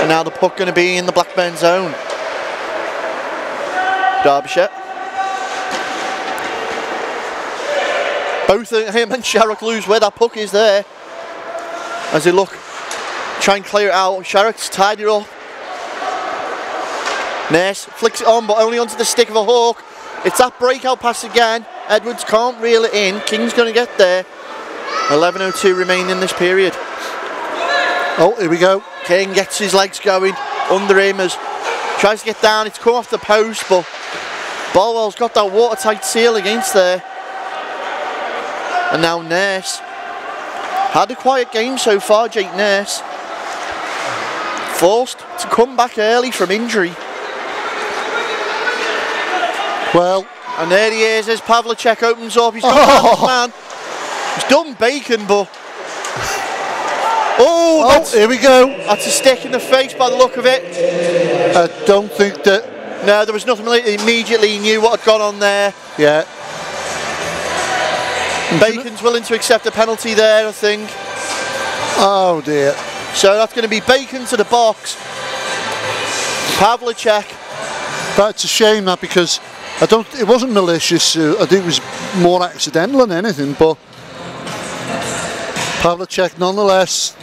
And now the puck going to be in the Blackburn zone. Derbyshire. Both him and Sharrock lose where that puck is there. As they look, try and clear it out. Sharrock's tied it up. Ness flicks it on, but only onto the stick of a Hawk. It's that breakout pass again. Edwards can't reel it in. King's going to get there. 11:02 remain in this period. Oh, here we go. King gets his legs going under him as tries to get down. It's come off the post, but Bolwell's got that watertight seal against there. And now Nurse. Had a quiet game so far, Jake Nurse. Forced to come back early from injury. Well, and there he is as Pavlicek opens up. He's got his man. He's done Bacon, but here we go. That's a stick in the face by the look of it. I don't think that. No, there was nothing. Immediately he knew what had gone on there. Yeah. Bacon's willing to accept a penalty there, I think. Oh dear. So that's going to be Bacon to the box. Pavlicek. That's a shame that, because it wasn't malicious. I think it was more accidental than anything, but Pavlicek nonetheless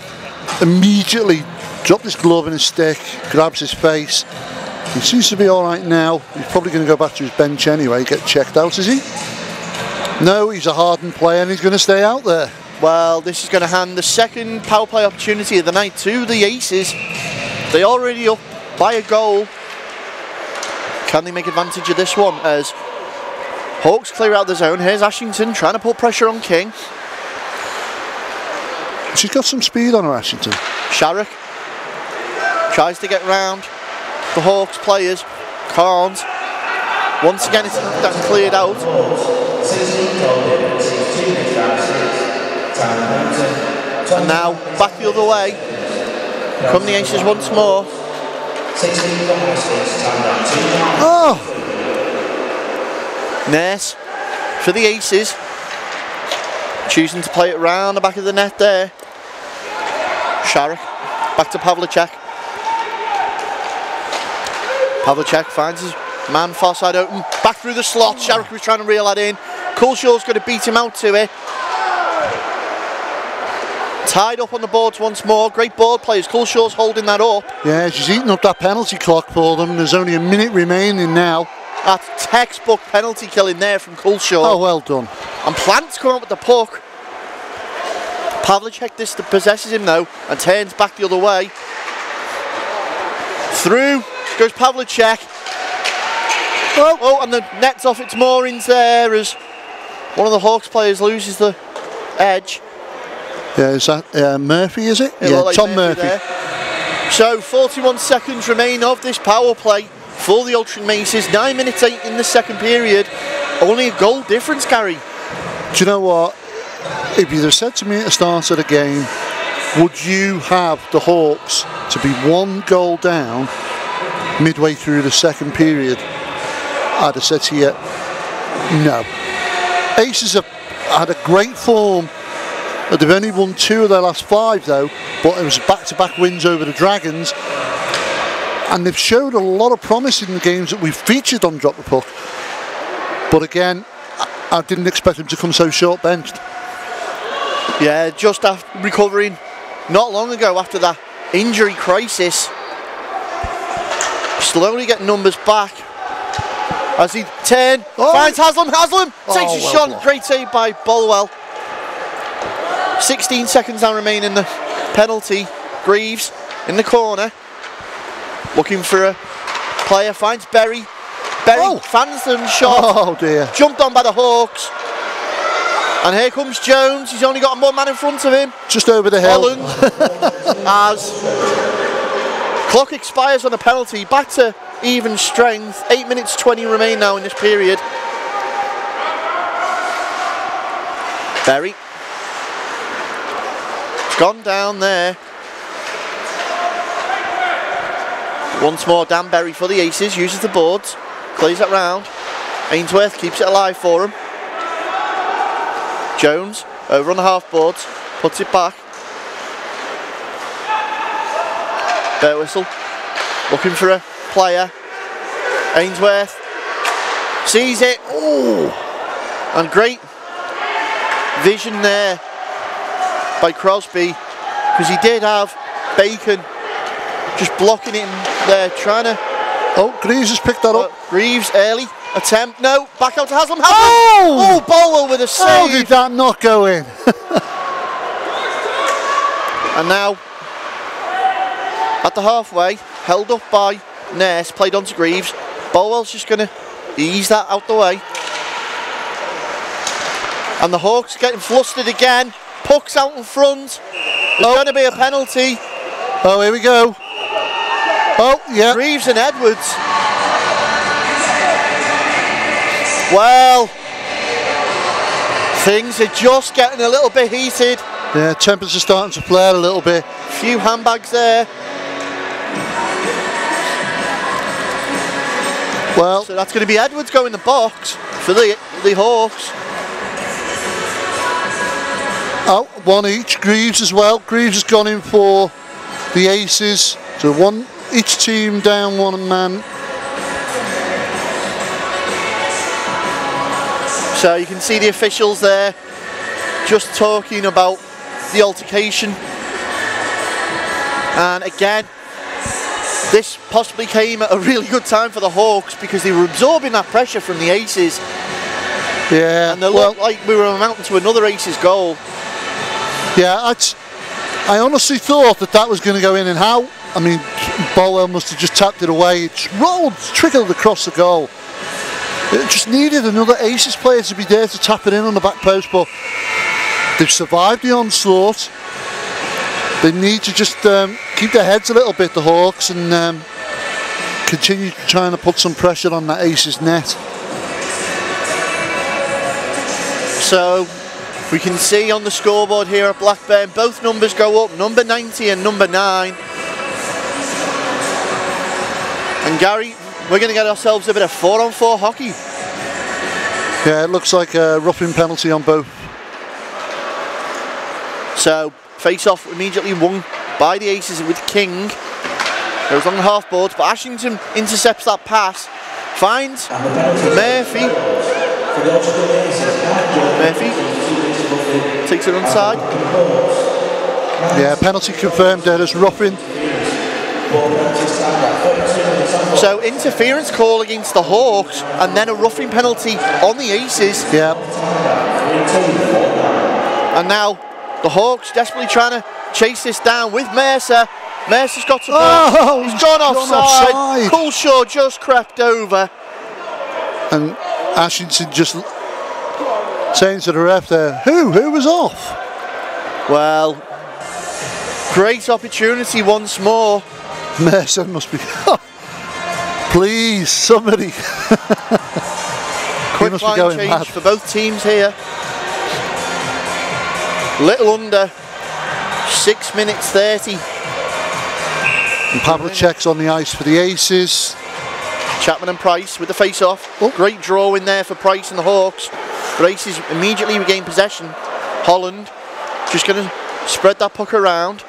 immediately dropped his glove in his stick, grabs his face. He seems to be alright now. He's probably going to go back to his bench anyway, get checked out, is he? No, he's a hardened player and he's going to stay out there. Well, this is going to hand the second power play opportunity of the night to the Aces. They're already up by a goal. Can they make advantage of this one as Hawks clear out the zone? Here's Ashington trying to put pressure on King. She's got some speed on her, Ashington. Sharrock tries to get round the Hawks players. Can't. Once again, it's cleared out. And now back the other way. Come the Aces once more. Oh! Nurse for the Aces. Choosing to play it round the back of the net there. Sharrock back to Pavlicek. Pavlicek finds his man far side open. Back through the slot. Sharrock was trying to reel that in. Coulshaw's going to beat him out to it. Tied up on the boards once more. Great board players. Coulshaw's holding that up. Yeah, she's eating up that penalty clock for them. There's only a minute remaining now. That's textbook penalty killing there from Coulshaw. Oh, well done. And Plant's come up with the puck. Pavlicek possesses him though and turns back the other way. Through goes Pavlicek. Oh, and the net's off its moorings there as one of the Hawks players loses the edge. Yeah, is that Murphy, is it? Yeah, like Tom Murphy. So 41 seconds remain of this power play for the Altrincham Aces. 9 minutes 8 in the second period. Only a goal difference, Gary. Do you know what? If you'd have said to me at the start of the game, would you have the Hawks to be 1 goal down midway through the second period, I'd have said to you, no. Aces have had a great form. They've only won 2 of their last 5 though, but it was back-to-back wins over the Dragons, and they've showed a lot of promise in the games that we've featured on Drop the Puck. But again, I didn't expect them to come so short-benched. Yeah, just after recovering not long ago after that injury crisis. Slowly getting numbers back. As he finds Haslam takes a shot, blocked. great save by Bolwell. 16 seconds now remain in the penalty. Greaves in the corner, looking for a player, finds Berry. Berry fans them shot. Oh dear. Jumped on by the Hawks. And here comes Jones. He's only got one man in front of him. Just over the hill. Holland. As clock expires on a penalty. Back to even strength. 8 minutes 20 remain now in this period. Berry. It's gone down there. Once more, Dan Berry for the Aces. Uses the boards. Plays it round. Ainsworth keeps it alive for him. Jones over on the half boards. Puts it back. Bear whistle. Looking for a player. Ainsworth sees it. Oh, and great vision there by Crosby, because he did have Bacon just blocking it in there, trying to. Oh, Greaves has picked that up. Greaves early attempt. No, back out to Haslam. Oh! Oh, Bolwell with a save. How did that not go in? And now at the halfway, held up by Ness, played on to Greaves. Bolwell's just going to ease that out the way. And the Hawks getting flustered again. Puck's out in front. There's going to be a penalty. Oh, here we go. Oh, yeah. Greaves and Edwards. Well, things are just getting a little bit heated. Yeah, tempers are starting to flare a little bit. Few handbags there. Well, so that's going to be Edwards going in the box for the Hawks. oh, one each. Greaves as well. Greaves has gone in for the Aces. So one each team down one man. So you can see the officials there just talking about the altercation. And again, this possibly came at a really good time for the Hawks because they were absorbing that pressure from the Aces. Yeah. And they looked like we were amounting to another Aces goal. Yeah, I honestly thought that was going to go in, and how? I mean, Bolwell must have just tapped it away. It's rolled, trickled across the goal. It just needed another Aces player to be there to tap it in on the back post, but they've survived the onslaught. They need to just keep their heads a little bit, the Hawks, and continue trying to put some pressure on that Aces net. So we can see on the scoreboard here at Blackburn, both numbers go up, number 90 and number 9. And Gary, we're going to get ourselves a bit of 4-on-4 hockey. Yeah, it looks like a roughing penalty on both. So, face-off immediately won by the Aces with King. Goes on the half boards, but Ashington intercepts that pass. Finds Murphy. Murphy takes it onside. Yeah, penalty confirmed there as roughing. So interference call against the Hawks and then a roughing penalty on the Aces. Yeah. And now the Hawks desperately trying to chase this down with Mercer. Mercer's got to oh, he's gone offside. Coulshaw just crept over. And Ashington just saying to the ref there, who was off? Well, great opportunity once more. Mercer must be, please, somebody. Quick must line be going change mad. for both teams here. Little under 6 minutes 30. And Pavlicek's on the ice for the Aces. Chapman and Price with the face-off. Oh. Great draw in there for Price and the Hawks. The Aces immediately regain possession. Holland just going to spread that puck around.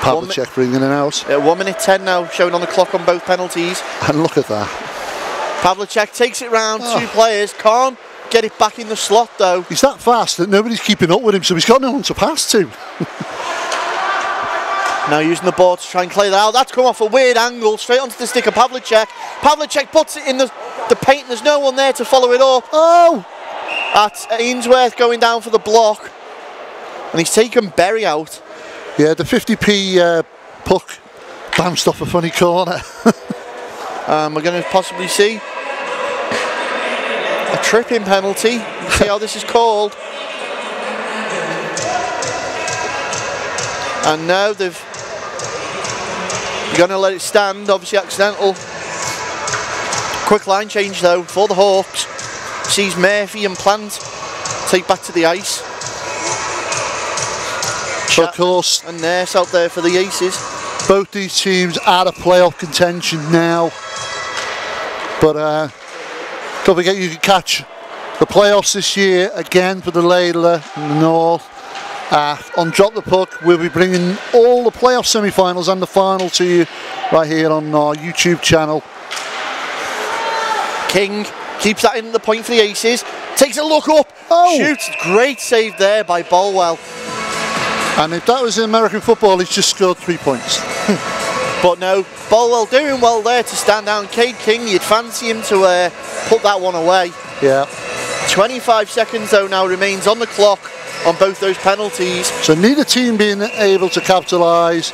Pavlicek bringing it out. 1 minute 10 now showing on the clock on both penalties. And look at that. Pavlicek takes it round, two players. Can't get it back in the slot though. He's that fast that nobody's keeping up with him, so he's got no one to pass to. Now using the board to try and clear that out. That's come off a weird angle, straight onto the stick of Pavlicek. Pavlicek puts it in the paint and there's no one there to follow it up. Oh! That's Ainsworth going down for the block. And he's taken Berry out. Yeah, the 50p puck bounced off a funny corner. We're going to possibly see a tripping penalty. See how this is called. And now they're going to let it stand, obviously accidental. Quick line change though for the Hawks. Sees Murphy and Plant take back to the ice. Of course. And Nurse out there for the Aces. Both these teams out of playoff contention now. But don't forget you can catch the playoffs this year again for the Laidler in the North. On Drop the Puck, we'll be bringing all the playoff semi-finals and the final to you right here on our YouTube channel. King keeps that in the point for the Aces. Takes a look up. Oh. Shoots. Great save there by Bolwell. And if that was in American football, he's just scored 3 points. But no, Bolwell doing well there to stand down. Cade King, you'd fancy him to put that one away. Yeah. 25 seconds though now remains on the clock on both those penalties. So neither team being able to capitalise,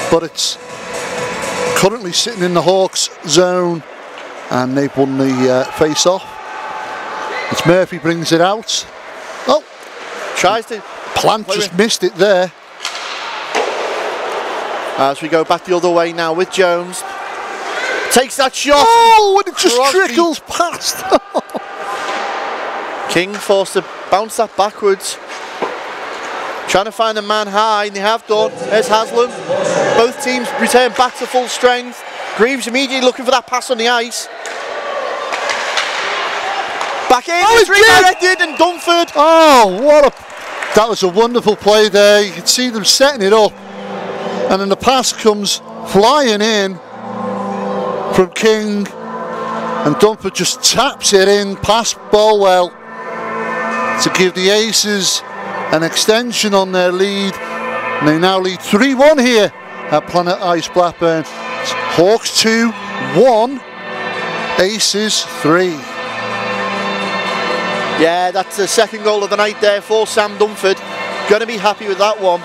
but it's currently sitting in the Hawks zone and they've won the face-off. It's Murphy brings it out. Oh, tries to... Plant just missed it there. As we go back the other way now with Jones. Takes that shot. Oh, and it just trickles past. King forced to bounce that backwards. Trying to find a man high, and they have done. There's Haslam. Both teams return back to full strength. Greaves immediately looking for that pass on the ice. Back in, it's redirected, and Dunford. Oh, that was a wonderful play there. You can see them setting it up. And then the pass comes flying in from King. And Dunford just taps it in past Bolwell to give the Aces an extension on their lead. And they now lead 3-1 here at Planet Ice Blackburn. It's Hawks 2-1, Aces 3. Yeah, that's the second goal of the night there for Sam Dunford. Going to be happy with that one.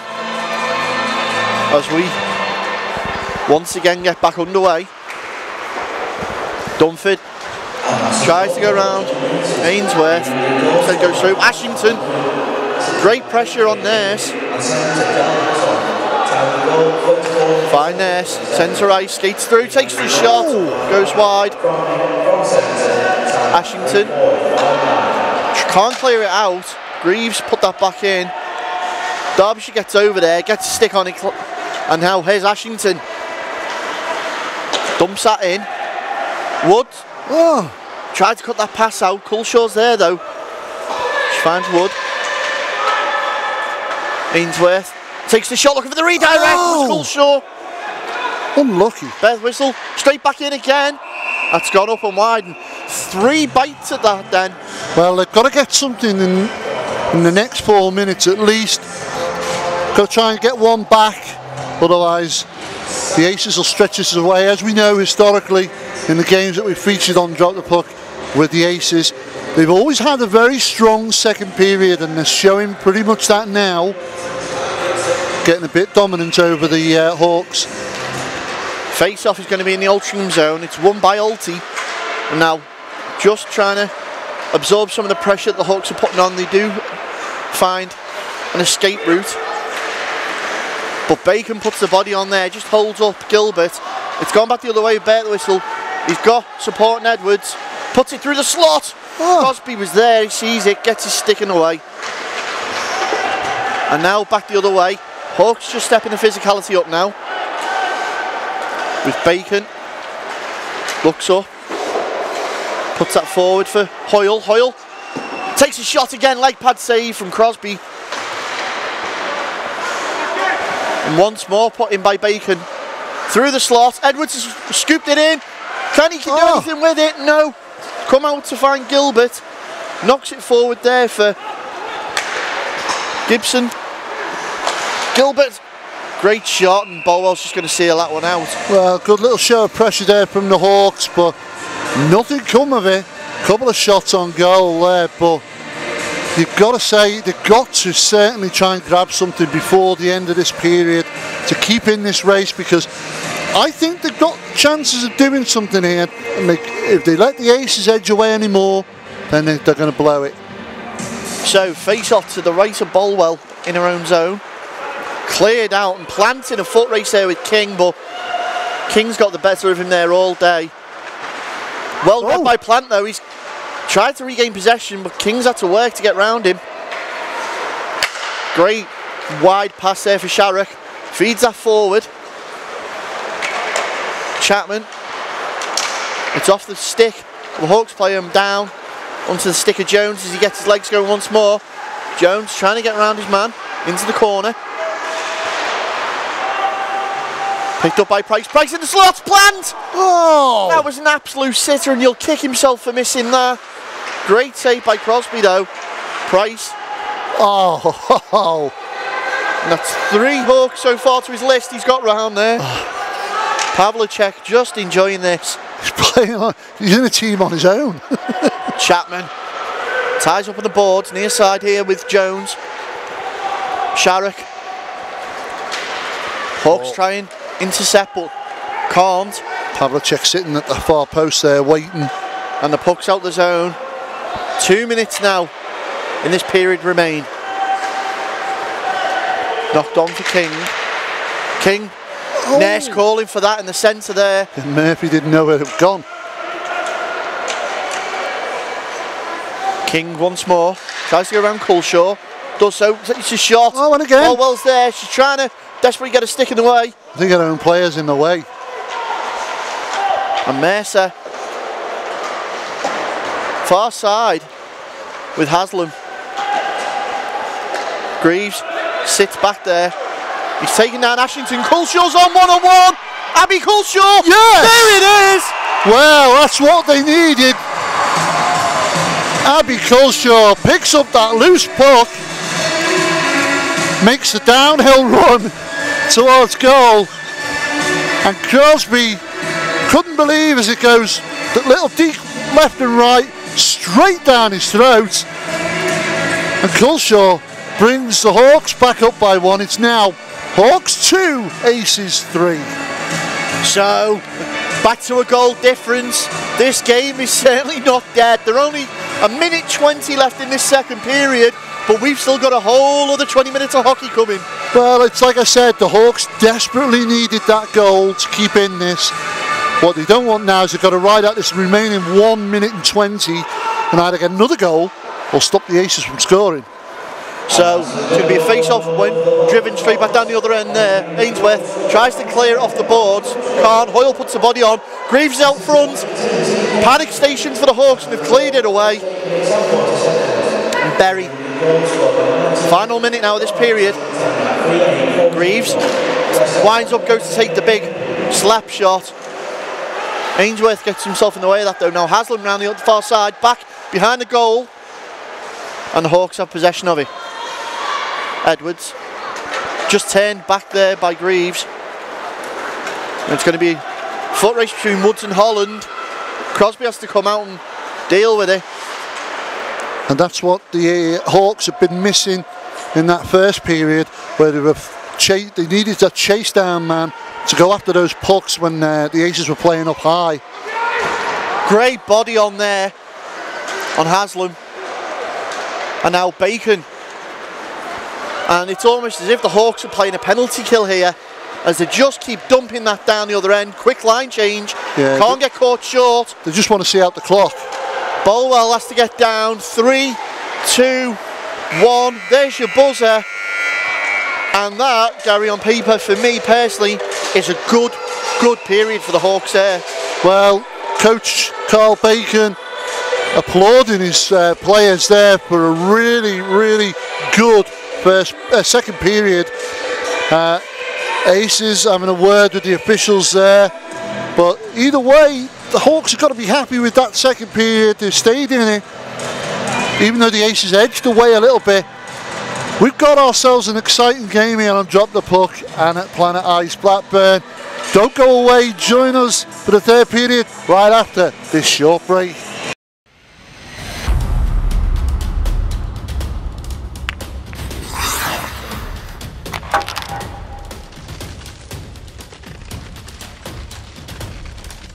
As we once again get back underway. Dunford tries to go round. Ainsworth then goes through. Ashington, great pressure on Nurse. Fine Nurse, centre ice, skates through, takes the shot, goes wide. Ashington can't clear it out. Greaves put that back in. Derbyshire gets over there, gets a stick on it, and now here's Ashington. Dumps that in. Wood. Oh. Tried to cut that pass out. Culshaw's there though. She finds Wood. Ainsworth takes the shot, looking for the redirect. Oh. Culshaw. Unlucky. Beth Whistle straight back in again. That's gone up and wide. And 3 bites at that then. Well, they've got to get something in the next 4 minutes at least. Got to try and get one back. Otherwise, the Aces will stretch us away. As we know historically in the games that we've featured on Drop the Puck with the Aces, they've always had a very strong second period, and they're showing pretty much that now. Getting a bit dominant over the Hawks. Face-off is going to be in the Altrincham zone. It's won by Alti. And now just trying to absorb some of the pressure that the Hawks are putting on. They do find an escape route. But Bacon puts the body on there, just holds up Gilbert. It's gone back the other way with Beth Whistle. He's got support in Edwards. Puts it through the slot. Oh. Crosby was there, he sees it, gets his stick in the way. And now back the other way. Hawks just stepping the physicality up now. With Bacon, looks up, puts that forward for Hoyle. Hoyle takes a shot again, leg pad save from Crosby. And once more put in by Bacon. Through the slot, Edwards has scooped it in. Can he do anything with it? No. Come out to find Gilbert. Knocks it forward there for Gibson. Gilbert. Great shot, and Bolwell's just going to seal that one out. Well, good little show of pressure there from the Hawks, but nothing come of it. Couple of shots on goal there, but you've got to say they've got to certainly try and grab something before the end of this period to keep in this race, because I think they've got chances of doing something here. And if they let the Aces edge away anymore, then they're going to blow it. So face off to the right of Bolwell in her own zone. Cleared out and planting a foot race there with King, but King's got the better of him there all day. Well read by Plant though. He's tried to regain possession, but King's had to work to get round him. Great wide pass there for Sharrock. Feeds that forward. Chapman. It's off the stick. The Hawks play him down onto the stick of Jones as he gets his legs going once more. Jones trying to get around his man into the corner. Picked up by Price. Price in the slot. Plant! Oh! That was an absolute sitter, and he'll kick himself for missing that. Great save by Crosby though. Price. Oh! And that's 3 Hawks so far to his list he's got round there. Pavlicek just enjoying this. He's playing on, he's in a team on his own. Chapman ties up on the boards, near side here with Jones. Sharrock. Hawks trying intercept, but can't. Pavlicek sitting at the far post there waiting. And the puck's out the zone. 2 minutes now in this period remain. Knocked on for King. King, Ness calling for that in the centre there. And Murphy didn't know where it had gone. King once more. Tries to go around Culshaw. Does so. It's a shot. Oh, and again. Bolwell's there. She's trying to desperately get a stick in the way. I think our own players in the way. And Mercer. Far side with Haslam. Greaves sits back there. He's taking down Ashington. Culshaw's on one-on-one. Abby Culshaw. Yes! There it is. Well, that's what they needed. Abby Culshaw picks up that loose puck, makes the downhill run towards goal, and Crosby couldn't believe as it goes the little deep left and right straight down his throat, and Culshaw brings the Hawks back up by 1. It's now Hawks 2, Aces 3. So back to a goal difference. This game is certainly not dead. They're only a minute 20 left in this second period, but we've still got a whole other 20 minutes of hockey coming. Well, it's like I said, the Hawks desperately needed that goal to keep in this. What they don't want now is they've got to ride out this remaining 1 minute and 20 and either get another goal or stop the Aces from scoring. So it's going to be a face-off win, driven straight back down the other end there. Ainsworth tries to clear it off the boards, can't. Hoyle puts the body on. Greaves is out front. Panic stations for the Hawks, and they've cleared it away. And Berry. Final minute now of this period. Greaves winds up, goes to take the big slap shot. Ainsworth gets himself in the way of that though. Now Haslam round the far side, back behind the goal. And the Hawks have possession of it. Edwards just turned back there by Greaves. And it's going to be a foot race between Woods and Holland. Crosby has to come out and deal with it. And that's what the Hawks have been missing in that first period, where they needed a chase down man to go after those pucks when the Aces were playing up high. Great body on there on Haslam. And now Bacon. And it's almost as if the Hawks are playing a penalty kill here, as they just keep dumping that down the other end. Quick line change. Yeah, can't get caught short. They just want to see out the clock. Bolwell has to get down. 3, 2, 1. There's your buzzer. And that, Gary, on paper, for me personally, is a good period for the Hawks there. Well, Coach Carl Bacon applauding his players there for a really good second period. Aces having a word with the officials there, but either way the Hawks have got to be happy with that second period. They stayed in it, even though the Aces edged away a little bit. We've got ourselves an exciting game here on Drop the Puck and at Planet Ice Blackburn. Don't go away, join us for the third period right after this short break.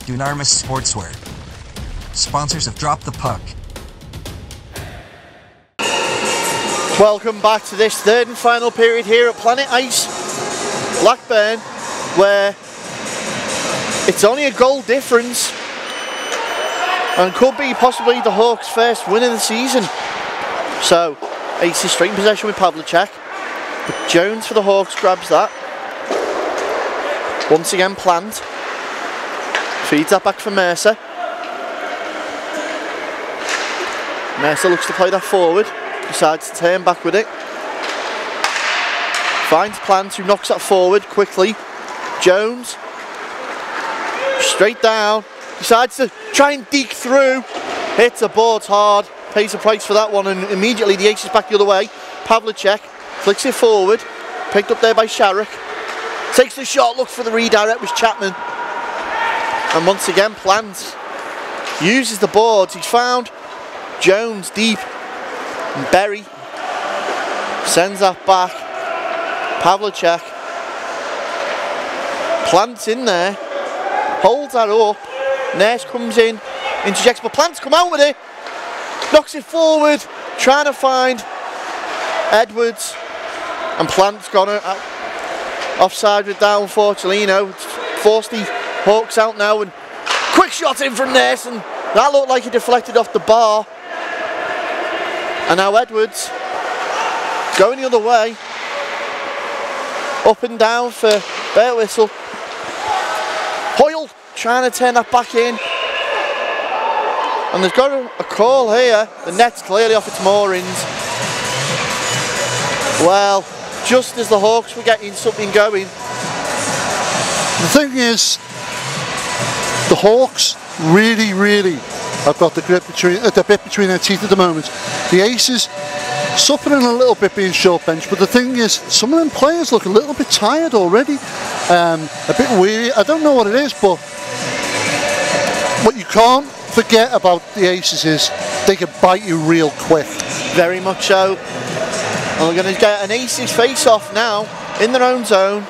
Dunarmus Sportswear, sponsors of Drop the Puck. Welcome back to this third and final period here at Planet Ice Blackburn, where it's only a goal difference and could be possibly the Hawks' first win of the season. So Aces straight in possession with Pavlicek, but Jones for the Hawks grabs that. Once again Plant feeds that back for Mercer. Mercer looks to play that forward, decides to turn back with it. Finds Plant, who knocks that forward quickly. Jones, straight down, decides to try and deke through. Hits the boards hard, pays the price for that one, and immediately the Aces back the other way. Pavlicek flicks it forward, picked up there by Sharrock. Takes the shot, looks for the redirect, was Chapman. And once again, Plant uses the boards. He's found Jones deep. And Berry sends that back. Pavlicek. Plant's in there. Holds that up. Nurse comes in. Interjects, but Plant's come out with it. Knocks it forward. Trying to find Edwards. And Plant's gone offside with that, unfortunately. You know, it's forced the Hawks out now, and quick shot in from Ness, and that looked like it deflected off the bar. And now Edwards going the other way, up and down for Bear Whistle. Hoyle trying to turn that back in, and there's got a call here. The net's clearly off its moorings. Well, just as the Hawks were getting something going. The thing is, the Hawks really have got the bit between their teeth at the moment. The Aces suffering a little bit being short bench, but the thing is, some of them players look a little bit tired already, a bit weary. I don't know what it is, but what you can't forget about the Aces is they can bite you real quick. Very much so. And we're going to get an Aces face-off now in their own zone,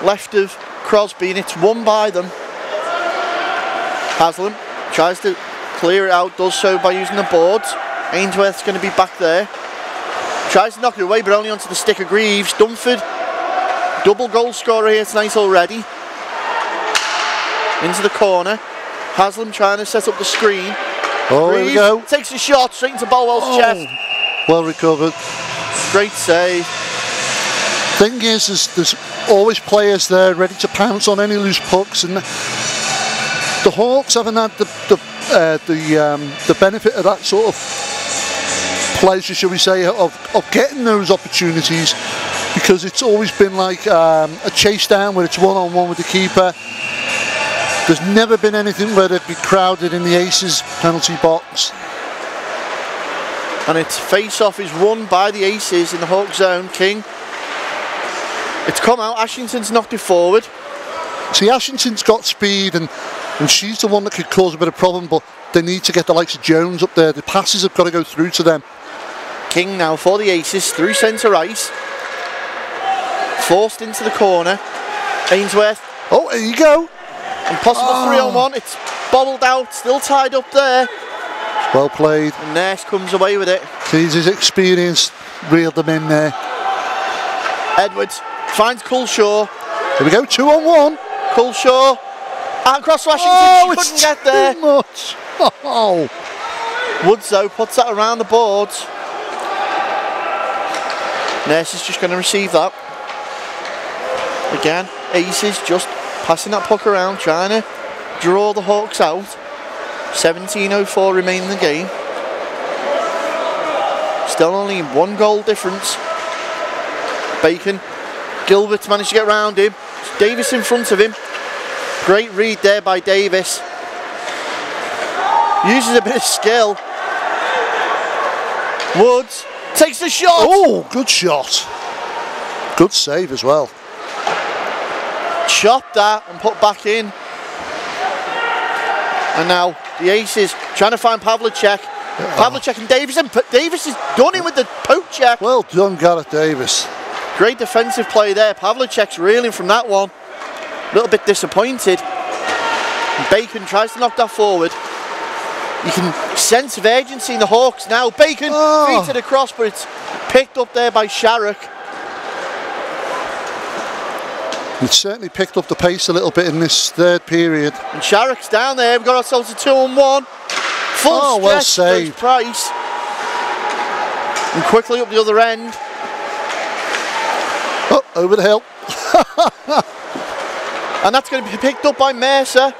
left of Crosby, and it's won by them. Haslam tries to clear it out, does so by using the boards. Ainsworth's going to be back there. Tries to knock it away, but only onto the stick of Greaves. Dunford, double goal scorer here tonight already. Into the corner. Haslam trying to set up the screen. Oh, here we go. Takes a shot straight into Bolwell's chest. Well recovered. Great save. Thing is there's always players there ready to pounce on any loose pucks, and the Hawks haven't had the benefit of that sort of pleasure, shall we say, of getting those opportunities, because it's always been like a chase down where it's one-on-one with the keeper. There's never been anything where they'd be crowded in the Aces penalty box. And its face-off is won by the Aces in the Hawk zone. King. It's come out, Ashington's knocked it forward. See, Ashington's got speed, and she's the one that could cause a bit of problem, but they need to get the likes of Jones up there. The passes have got to go through to them. King now for the Aces, through centre ice. Forced into the corner. Ainsworth. Oh, there you go. Impossible 3-on-1, it's bobbled out, still tied up there. Well played. And Nurse comes away with it. Sees his experience, reeled them in there. Edwards finds Culshaw. Here we go, 2-on-1. Culshaw. Out across to Washington, she couldn't get there. Too much. Oh. Woods though puts that around the boards. Nurse is just going to receive that. Again, Aces just passing that puck around, trying to draw the Hawks out. 17:04 remaining in the game. Still only 1 goal difference. Bacon. Gilbert's managed to get around him. Davis in front of him. Great read there by Davis. Uses a bit of skill. Woods takes the shot. Oh, good shot. Good save as well. Chopped that and put back in. And now the Aces trying to find Pavlicek. Pavlicek and Davis, and Davis has done him with the poke check. Well done, Gareth Davis. Great defensive play there. Pavlicek's reeling from that one. A little bit disappointed. Bacon tries to knock that forward. You can sense of urgency in the Hawks now. Bacon feeds it across, but it's picked up there by Sharrock. It's certainly picked up the pace a little bit in this third period. And Sharrock's down there. We've got ourselves a 2-on-1. Full stretch, well saved. Price. And quickly up the other end. Oh, over the hill. And that's going to be picked up by Mercer.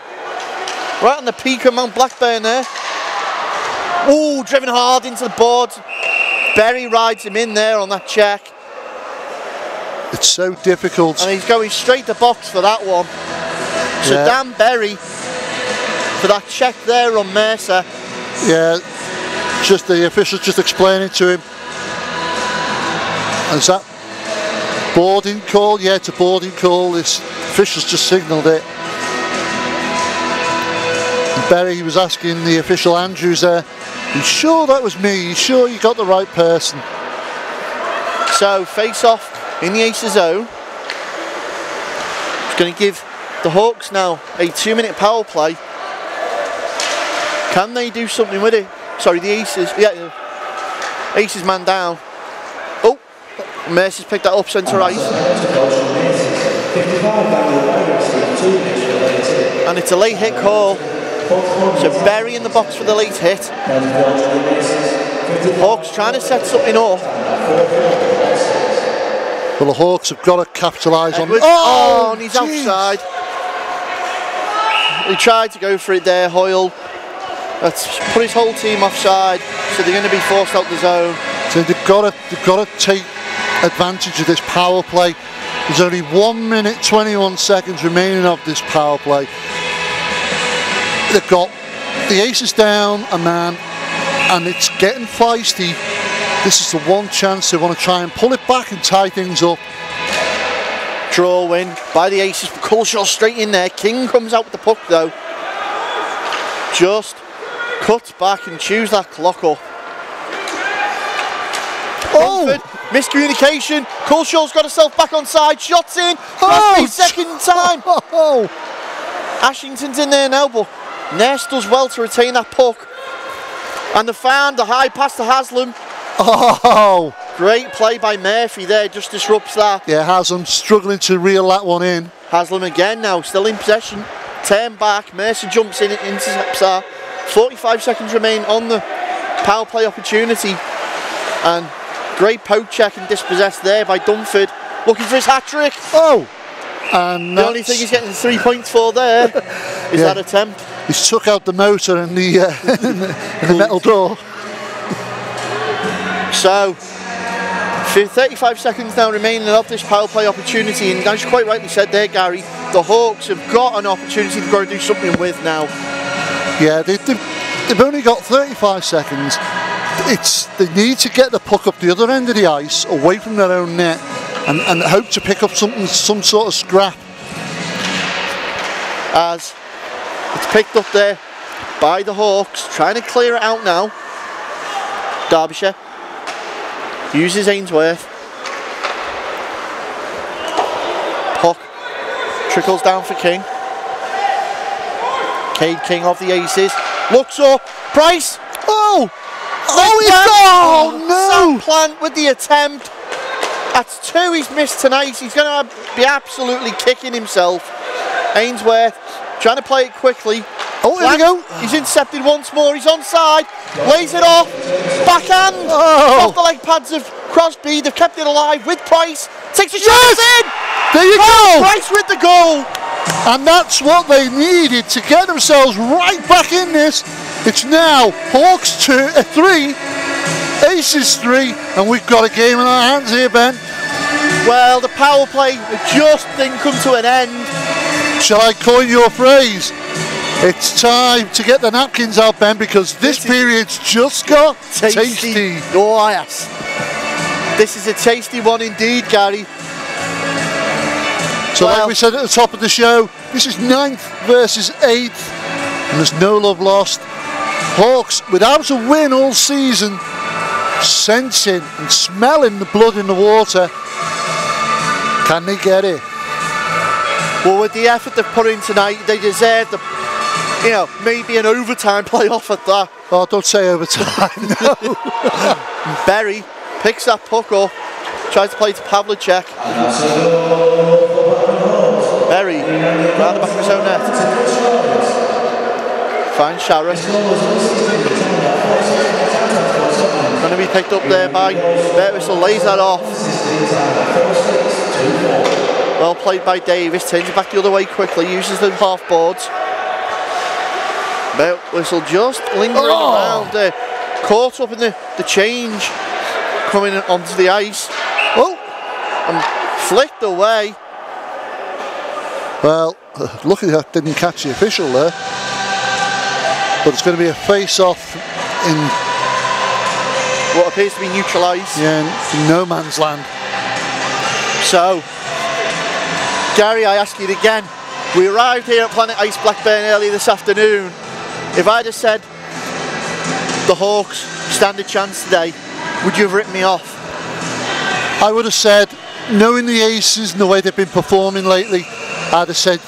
Right on the peak of Mount Blackburn there. Oh, driven hard into the boards. Berry rides him in there on that check. It's so difficult. And he's going straight to box for that one. So Dan Berry for that check there on Mercer. Yeah, just the officials just explaining to him. Is that boarding call? Yeah, it's a boarding call. This officials just signalled it. And Berry was asking the official Andrews there, "You sure that was me? You sure you got the right person?" So face off in the Aces zone. It's going to give the Hawks now a 2-minute power play. Can they do something with it? Sorry, the Aces. Yeah, Aces man down. Oh, Mercer's picked that up centre ice. And it's a late hit call. So Berry in the box for the late hit. Hawks trying to set something up. Well, the Hawks have got to capitalise on... Oh, and he's outside. He tried to go for it there, Hoyle. That's put his whole team offside, so they're going to be forced out the zone. So they've got to take advantage of this power play. There's only 1 minute 21 seconds remaining of this power play. They've got the Aces down a man, and it's getting feisty. This is the one chance they want to try and pull it back and tie things up. Draw win by the Aces. Culshaw straight in there. King comes out with the puck though. Just cuts back and chews that clock up. Benford, miscommunication. Culshaw's got herself back on side. Shots in. Second time. Ashington's in there now, but Ness does well to retain that puck. And they found the high pass to Haslam. Oh! Great play by Murphy there, just disrupts that. Yeah, Haslam struggling to reel that one in. Haslam again now, still in possession. Turn back, Mercer jumps in and intercepts that. 45 seconds remain on the power play opportunity. And Great poke check and dispossessed there by Dunford. Looking for his hat-trick. Oh! And the only thing he's getting 3 points for there is that attempt. He's took out the motor and the, the metal door. So, 35 seconds now remaining of this power play opportunity, and as you quite rightly said there, Gary, the Hawks have got an opportunity to go and do something with now. Yeah, they've only got 35 seconds. They need to get the puck up the other end of the ice, away from their own net, and hope to pick up some sort of scrap. As it's picked up there by the Hawks, trying to clear it out now. Derbyshire uses Ainsworth. Puck trickles down for King. Cade King of the Aces. Looks up. Price! Oh! Oh, no! Sam Plant with the attempt. That's 2 he's missed tonight. He's going to be absolutely kicking himself. Ainsworth trying to play it quickly. Oh, here we go. He's intercepted once more. He's onside. Lays it off. Backhand. Oh. Off the leg pads of Crosby. They've kept it alive with Price. Takes a shot. Yes! In. There you go. Price with the goal. And that's what they needed to get themselves right back in this. It's now Hawks 3, Aces 3, and we've got a game in our hands here, Ben. Well, the power play just didn't come to an end. Shall I coin your phrase? It's time to get the napkins out, Ben, because this period's just got tasty. Oh, yes. This is a tasty one indeed, Gary. So like we said at the top of the show, this is 9th versus 8th, and there's no love lost. Hawks, without a win all season, sensing and smelling the blood in the water. Can they get it? Well, with the effort they've put in tonight, they deserve the, maybe an overtime playoff at that. Oh, don't say overtime, no. Berry picks that puck up, tries to play to Pavlicek. Berry, round the back of his own net. Finds Sharrett. Going to be picked up there by Bertwhistle, lays that off. Well played by Davis, turns it back the other way quickly, uses the half boards. Bertwhistle just lingering around there, caught up in the change coming onto the ice. Oh, and flicked away. Well, luckily I didn't catch the official there. But it's going to be a face-off in what appears to be neutralised. Yeah, in no man's land. So, Gary, I ask you again. We arrived here at Planet Ice Blackburn early this afternoon. If I'd have said the Hawks stand a chance today, would you have written me off? I would have said, knowing the Aces and the way they've been performing lately, I'd have said,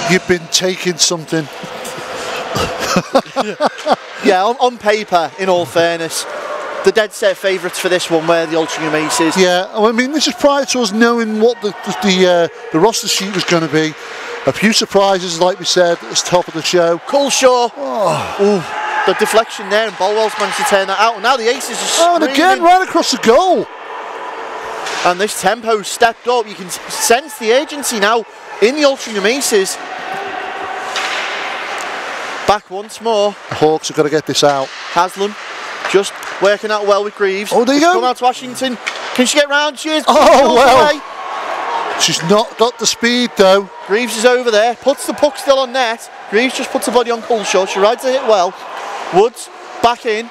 you've been taking something. Yeah, on paper, in all fairness, the dead set favourites for this one were the Altrincham Aces. Yeah, I mean, this is prior to us knowing what the roster sheet was going to be. A few surprises, like we said, at the top of the show. Culshaw. Oh. The deflection there, and Bolwell's managed to turn that out. And now the Aces are screaming. And again, right across the goal. And this tempo stepped up. You can sense the urgency now in the Altrincham Aces. Back once more. The Hawks have got to get this out. Haslam just working out well with Greaves. Oh, there you go. Come out to Washington. Can she get round? She is. Oh, well. She's not got the speed, though. Greaves is over there. Puts the puck still on net. Greaves just puts the body on Culshaw. She rides the hit well. Woods back in.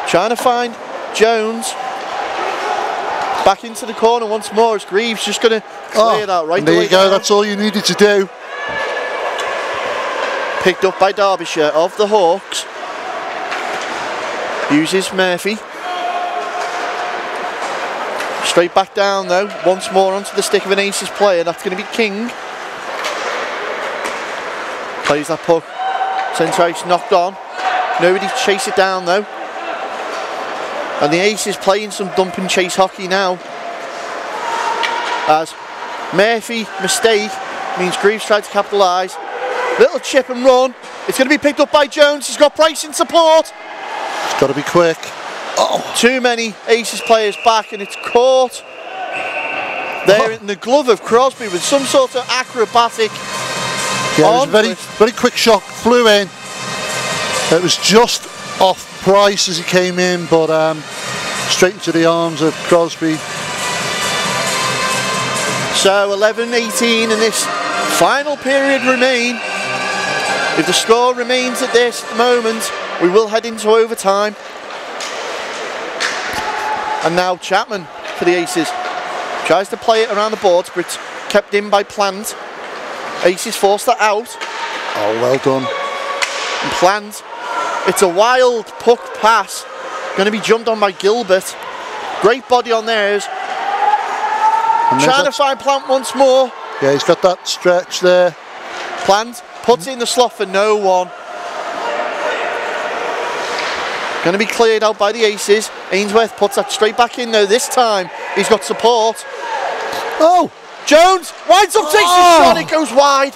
Trying to find Jones. Back into the corner once more as Greaves just going to clear that right there away. You go. Down. That's all you needed to do. Picked up by Derbyshire of the Hawks. Uses Murphy. Straight back down though, once more onto the stick of an Aces player. That's going to be King. Plays that puck. Centre ice knocked on. Nobody to chase it down though. And the Aces playing some dump and chase hockey now. As Murphy mistake means Greaves tried to capitalise. Little chip and run. It's going to be picked up by Jones. He's got Price in support. It's got to be quick. Too many Aces players back, and it's caught there in the glove of Crosby with some sort of acrobatic. Yeah, it was a very, very quick shot, flew in. It was just off Price as he came in, but straight into the arms of Crosby. So 11-18 in this final period remain. If the score remains at this moment, we will head into overtime. And now Chapman for the Aces. Tries to play it around the boards, but it's kept in by Plant. Aces force that out. Oh, well done. And Plant. It's a wild puck pass. Going to be jumped on by Gilbert. Great body on theirs. Trying to find Plant once more. Yeah, he's got that stretch there. Plant puts it in the slot for no one. Going to be cleared out by the Aces. Ainsworth puts that straight back in though. This time he's got support. Oh! Jones winds up, takes his shot, it goes wide.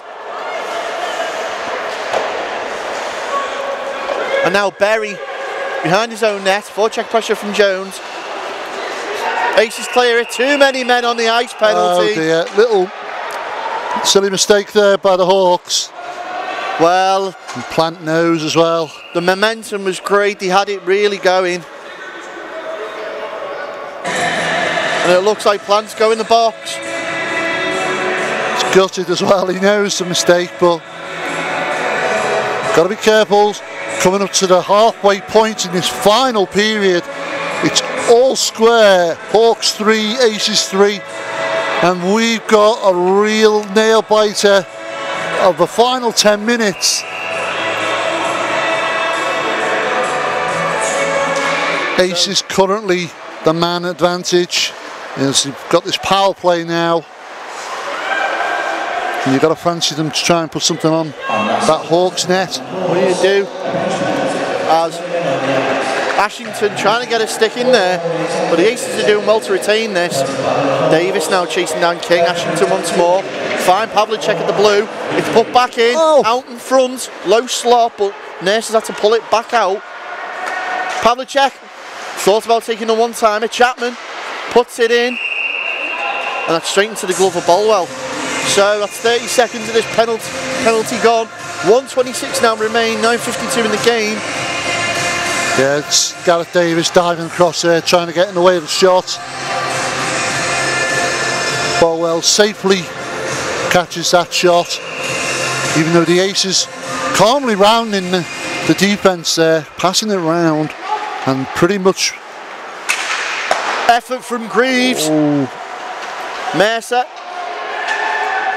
And now Berry behind his own net. Forecheck pressure from Jones. Aces clear it. Too many men on the ice penalty. Oh dear, little silly mistake there by the Hawks. Well, and Plant knows as well. The momentum was great. He had it really going. And it looks like Plant's going in the box. It's gutted as well. He knows the mistake, but got to be careful. Coming up to the halfway point in this final period. It's all square. Hawks 3, Aces 3. And we've got a real nail biter of the final 10 minutes. Aces currently the man advantage. As you've got this power play now. And you've got to fancy them to try and put something on that Hawks net. What do you do? As Ashington trying to get a stick in there, but the Aces are doing well to retain this. Davis now chasing down King. Ashington once more. Fine Pavlicek at the blue. It's put back in, out in front. Low slot, but Nurses had to pull it back out. Pavlicek thought about taking a one-timer. Chapman puts it in, and that's straight into the glove of Bolwell. So that's 30 seconds of this penalty gone. 1:26 now remain, 9:52 in the game. Yeah, it's Gareth Davis diving across there, trying to get in the way of the shot. Bolwell safely catches that shot, even though the Aces calmly rounding the defence there, passing it around, and pretty much effort from Greaves. Oh. Mercer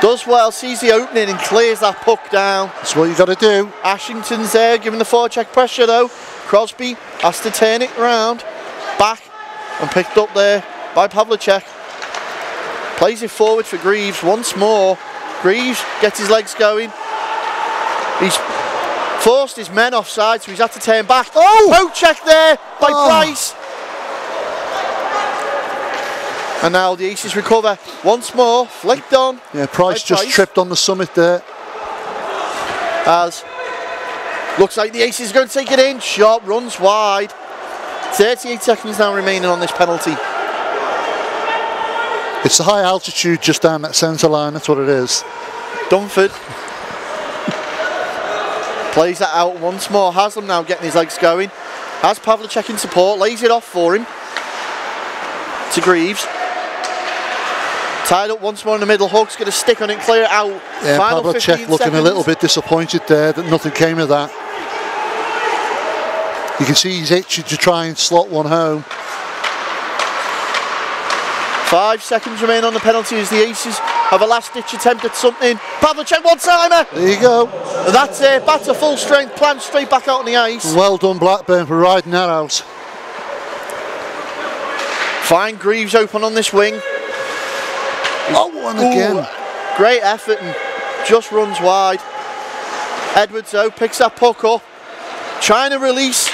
does well, sees the opening and clears that puck down. That's what you got to do. Ashington's there, giving the forecheck pressure though. Crosby has to turn it round, back, and picked up there by Pavlicek. Plays it forward for Greaves once more. Greaves gets his legs going. He's forced his men offside, so he's had to turn back. Oh! Poke check there by Price. And now the Aces recover once more, flicked on. Yeah, Price just tripped on the summit there. As looks like the Aces are going to take it in. Shot runs wide. 38 seconds now remaining on this penalty. It's the high altitude just down that centre line, that's what it is. Dunford plays that out once more. Haslam now getting his legs going. Has Pavlicek in support, lays it off for him. To Greaves. Tied up once more in the middle. Hawks going to stick on it, clear it out. Yeah, Final Pavlicek looking a little bit disappointed there that nothing came of that. You can see he's itching to try and slot one home. 5 seconds remain on the penalty as the Aces have a last ditch attempt at something. Pavlicek one-timer. There you go. That's it. Back to full strength. Plant straight back out on the ice. Well done Blackburn for riding that out. Fine Greaves open on this wing. Oh, and again. Great effort and just runs wide. Edwards though picks that puck up. Trying to release.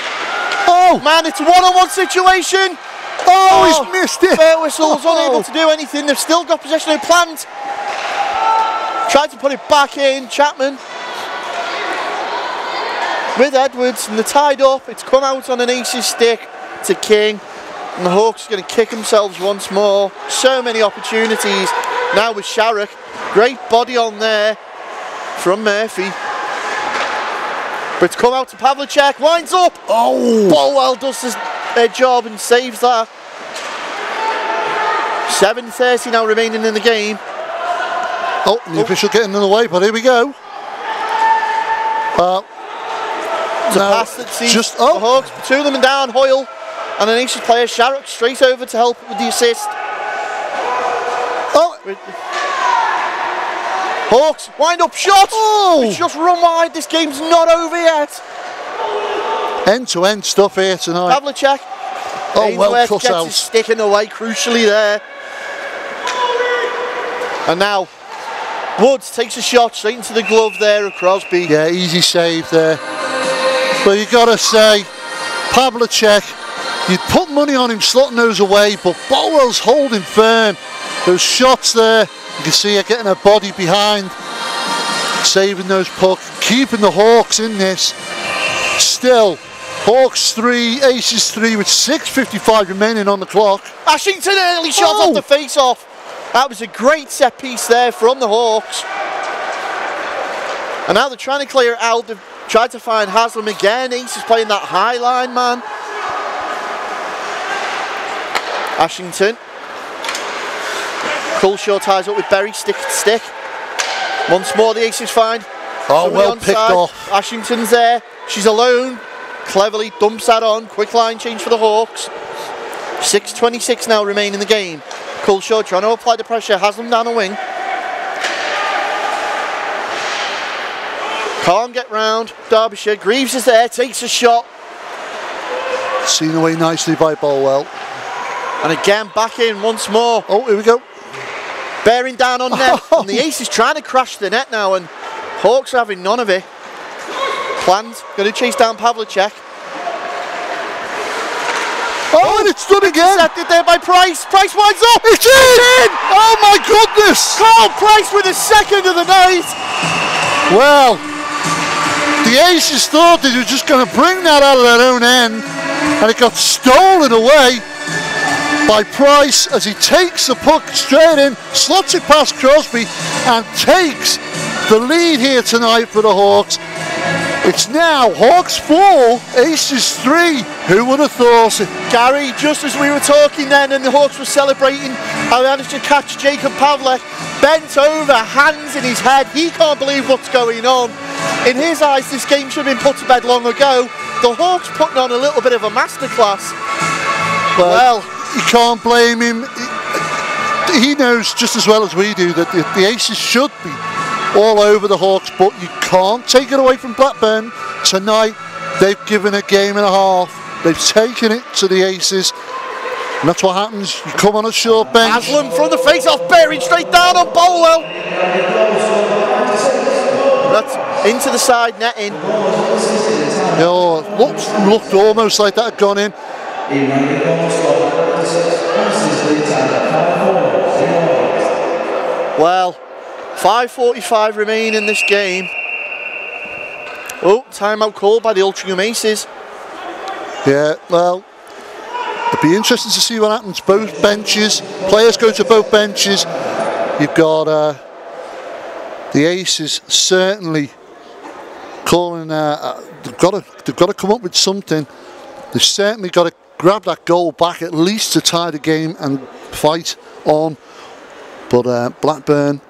Oh! Man, it's a one-on-one situation. Oh, he's missed it. Fair whistle's unable to do anything. They've still got possession of Plant. Tried to put it back in. Chapman with Edwards, and they're tied up. It's come out on an Aces stick. to king. And the Hawks are going to kick themselves once more. So many opportunities now with Sharrock. Great body on there from Murphy. But it's come out to Pavlicek, winds up. Oh! Bolwell does his job and saves that. 7:30 now remaining in the game. Oh, the official getting in the way, but here we go. It's a pass that sees the Hawks, two of them and down, Hoyle. And an Aces player, Sharrock, straight over to help with the assist. Oh! Hawks, wind up shot! Oh! It's just run wide, this game's not over yet. End-to-end stuff here tonight. Pavlicek. Oh, well cut gets out. his stick in the way, crucially there. And now, Woods takes a shot straight into the glove there of Crosby. Yeah, easy save there. But you got to say, Pavlicek, you'd put money on him slotting those away, but Bolwell's holding firm. Those shots there, you can see her getting her body behind, saving those pucks, keeping the Hawks in this. Still, Hawks 3, Aces 3 with 6:55 remaining on the clock. Ashington early shot off the face-off. That was a great set piece there from the Hawks. And now they're trying to clear it out. They've tried to find Haslam again. Aces playing that high line, man. Ashington. Culshaw ties up with Berry, stick to stick. Once more the Aces find. Oh, well picked off. Ashington's there. She's alone. Cleverly dumps that on. Quick line change for the Hawks. 6:26 now remaining in the game. Culshaw trying to apply the pressure. Haslam down the wing. Can't get round. Derbyshire. Greaves is there. Takes a shot. Seen away nicely by Bolwell. And again back in once more. Oh, here we go. Bearing down on net. And the Aces trying to crash the net now. And Hawks are having none of it. Planned. Going to chase down Pavlicek. Oh, and it's done again. Intercepted there by Price. Price winds up. It's in! Oh my goodness! Carl Price with his second of the night. Well, the Aces thought they were just going to bring that out of their own end, and it got stolen away by Price as he takes the puck straight in, slots it past Crosby, and takes the lead here tonight for the Hawks. It's now Hawks 4, Aces 3. Who would have thought it? Gary, just as we were talking then and the Hawks were celebrating, I managed to catch Jacob Pavlik bent over, hands in his head. He can't believe what's going on. In his eyes, this game should have been put to bed long ago. The Hawks putting on a little bit of a masterclass. Well, you can't blame him. He knows just as well as we do that the Aces should be all over the Hawks, but you can't take it away from Blackburn. Tonight, they've given a game and a half. They've taken it to the Aces, and that's what happens. You come on a short bench. Haslam from the face-off, bearing straight down on Bolwell. That's into the side netting. Oh, looked almost like that had gone in. Well, 5:45 remain in this game. Oh, timeout called by the Altrincham Aces. Yeah, well, it'd be interesting to see what happens. Both benches, players go to both benches. You've got the Aces certainly calling. They've got to come up with something. They've certainly got to grab that goal back at least to tie the game and fight on. But Blackburn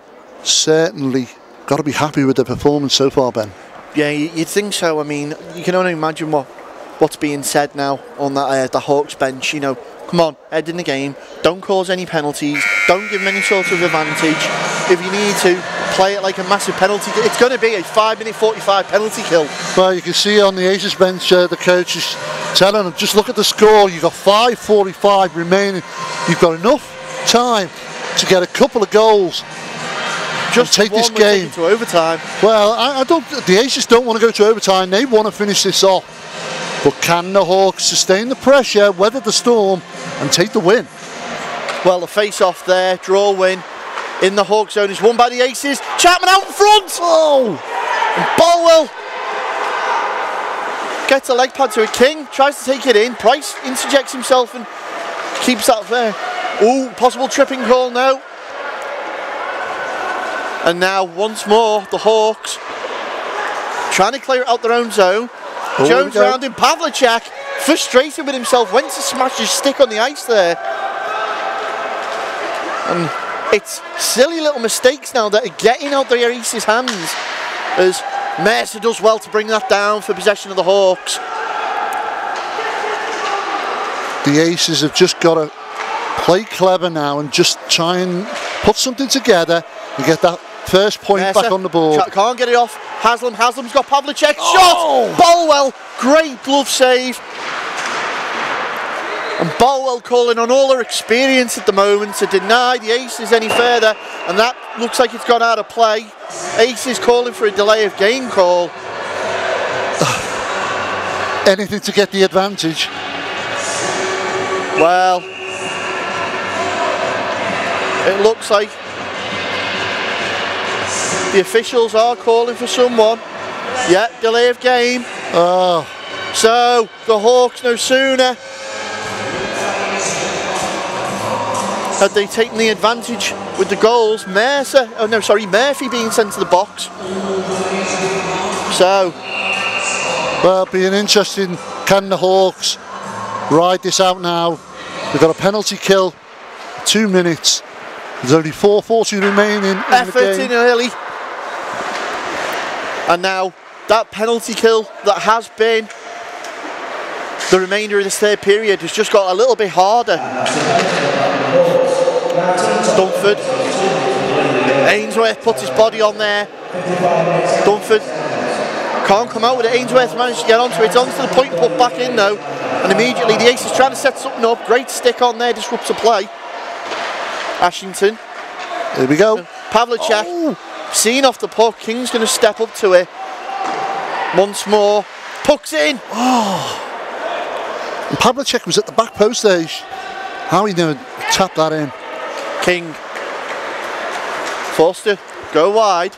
certainly got to be happy with their performance so far, Ben. Yeah, you'd think so. I mean, you can only imagine what's being said now on that the Hawks bench. You know, come on, head in the game. Don't cause any penalties. Don't give them any sort of advantage. If you need to, play it like a massive penalty. It's going to be a 5-minute 45 penalty kill. Well, you can see on the Aces bench, the coach is telling them, just look at the score. You've got 5:45 remaining. You've got enough time to get a couple of goals. Just take this game to overtime. Well, I don't. The Aces don't want to go to overtime. They want to finish this off. But can the Hawks sustain the pressure, weather the storm, and take the win? Well, the face-off there, draw win in the Hawk zone is won by the Aces. Chapman out in front. Oh! And Bolwell Gets a leg pad to it. King tries to take it in. Price interjects himself and keeps that there. Ooh, possible tripping call now. And now, once more, the Hawks trying to clear it out their own zone. Jones round him. Pavlicek, frustrated with himself, went to smash his stick on the ice there. And it's silly little mistakes now that are getting out the Aces' hands, as Mercer does well to bring that down for possession of the Hawks. The Aces have just got to play clever now and just try and put something together and get that first point Mercer back on the board. Can't get it off. Haslam's got Pavlicek. Shot! Bolwell, great glove save. And Bolwell calling on all her experience at the moment to deny the Aces any further, and that looks like it's gone out of play. Aces calling for a delay of game call. Anything to get the advantage. Well, it looks like the officials are calling for someone. Yeah, delay of game. Oh. So the Hawks no sooner had they taken the advantage with the goals, Murphy being sent to the box. So, well, being interesting, can the Hawks ride this out now? They've got a penalty kill, 2 minutes. There's only 4:40 remaining in effort the game. in early. And now that penalty kill that has been the remainder of this third period has just got a little bit harder. Dunford. Ainsworth puts his body on there. Dunford can't come out with it. Ainsworth managed to get onto it. It's onto the point and put back in though. And immediately the Aces trying to set something up. Great stick on there, disrupts the play. Ashington. Here we go. Pavlicek. Seen off the puck. King's going to step up to it. Once more. Puck's in. And Pavlicek was at the back post there. How he never tapped that in. King forced to go wide.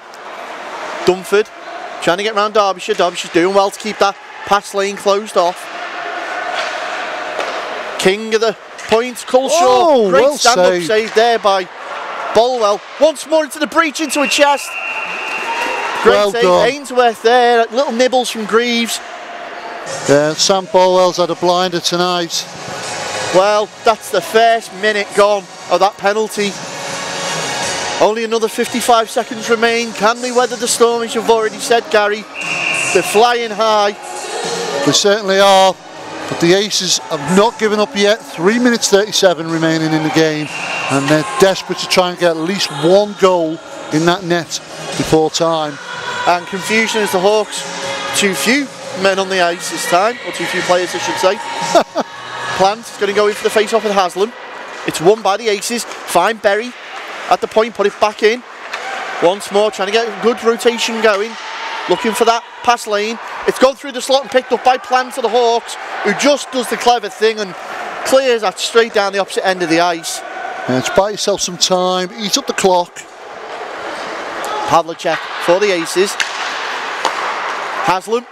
Dunford trying to get round Derbyshire. Derbyshire's doing well to keep that pass lane closed off. King of the point, Culshaw. Great well stand-up save there by Bolwell. Once more into the breach, into a chest. Great save. Ainsworth there. Little nibbles from Greaves. Yeah, Sam Bolwell's had a blinder tonight. Well, that's the first minute gone of that penalty. Only another 55 seconds remain. Can they weather the storm, as you've already said, Gary? They're flying high. They certainly are. But the Aces have not given up yet. 3 minutes 37 remaining in the game. And they're desperate to try and get at least one goal in that net before time. And confusion as the Hawks. Too few men on the ice this time. Or too few players, I should say. Plant is going to go in for the face-off with Haslam. It's won by the Aces. Fine Berry at the point, put it back in. Once more, trying to get a good rotation going. Looking for that pass lane. It's gone through the slot and picked up by Plant to the Hawks, who just does the clever thing and clears that straight down the opposite end of the ice. Yeah, just buy yourself some time, eat up the clock. Pavlicek for the Aces. Haslam.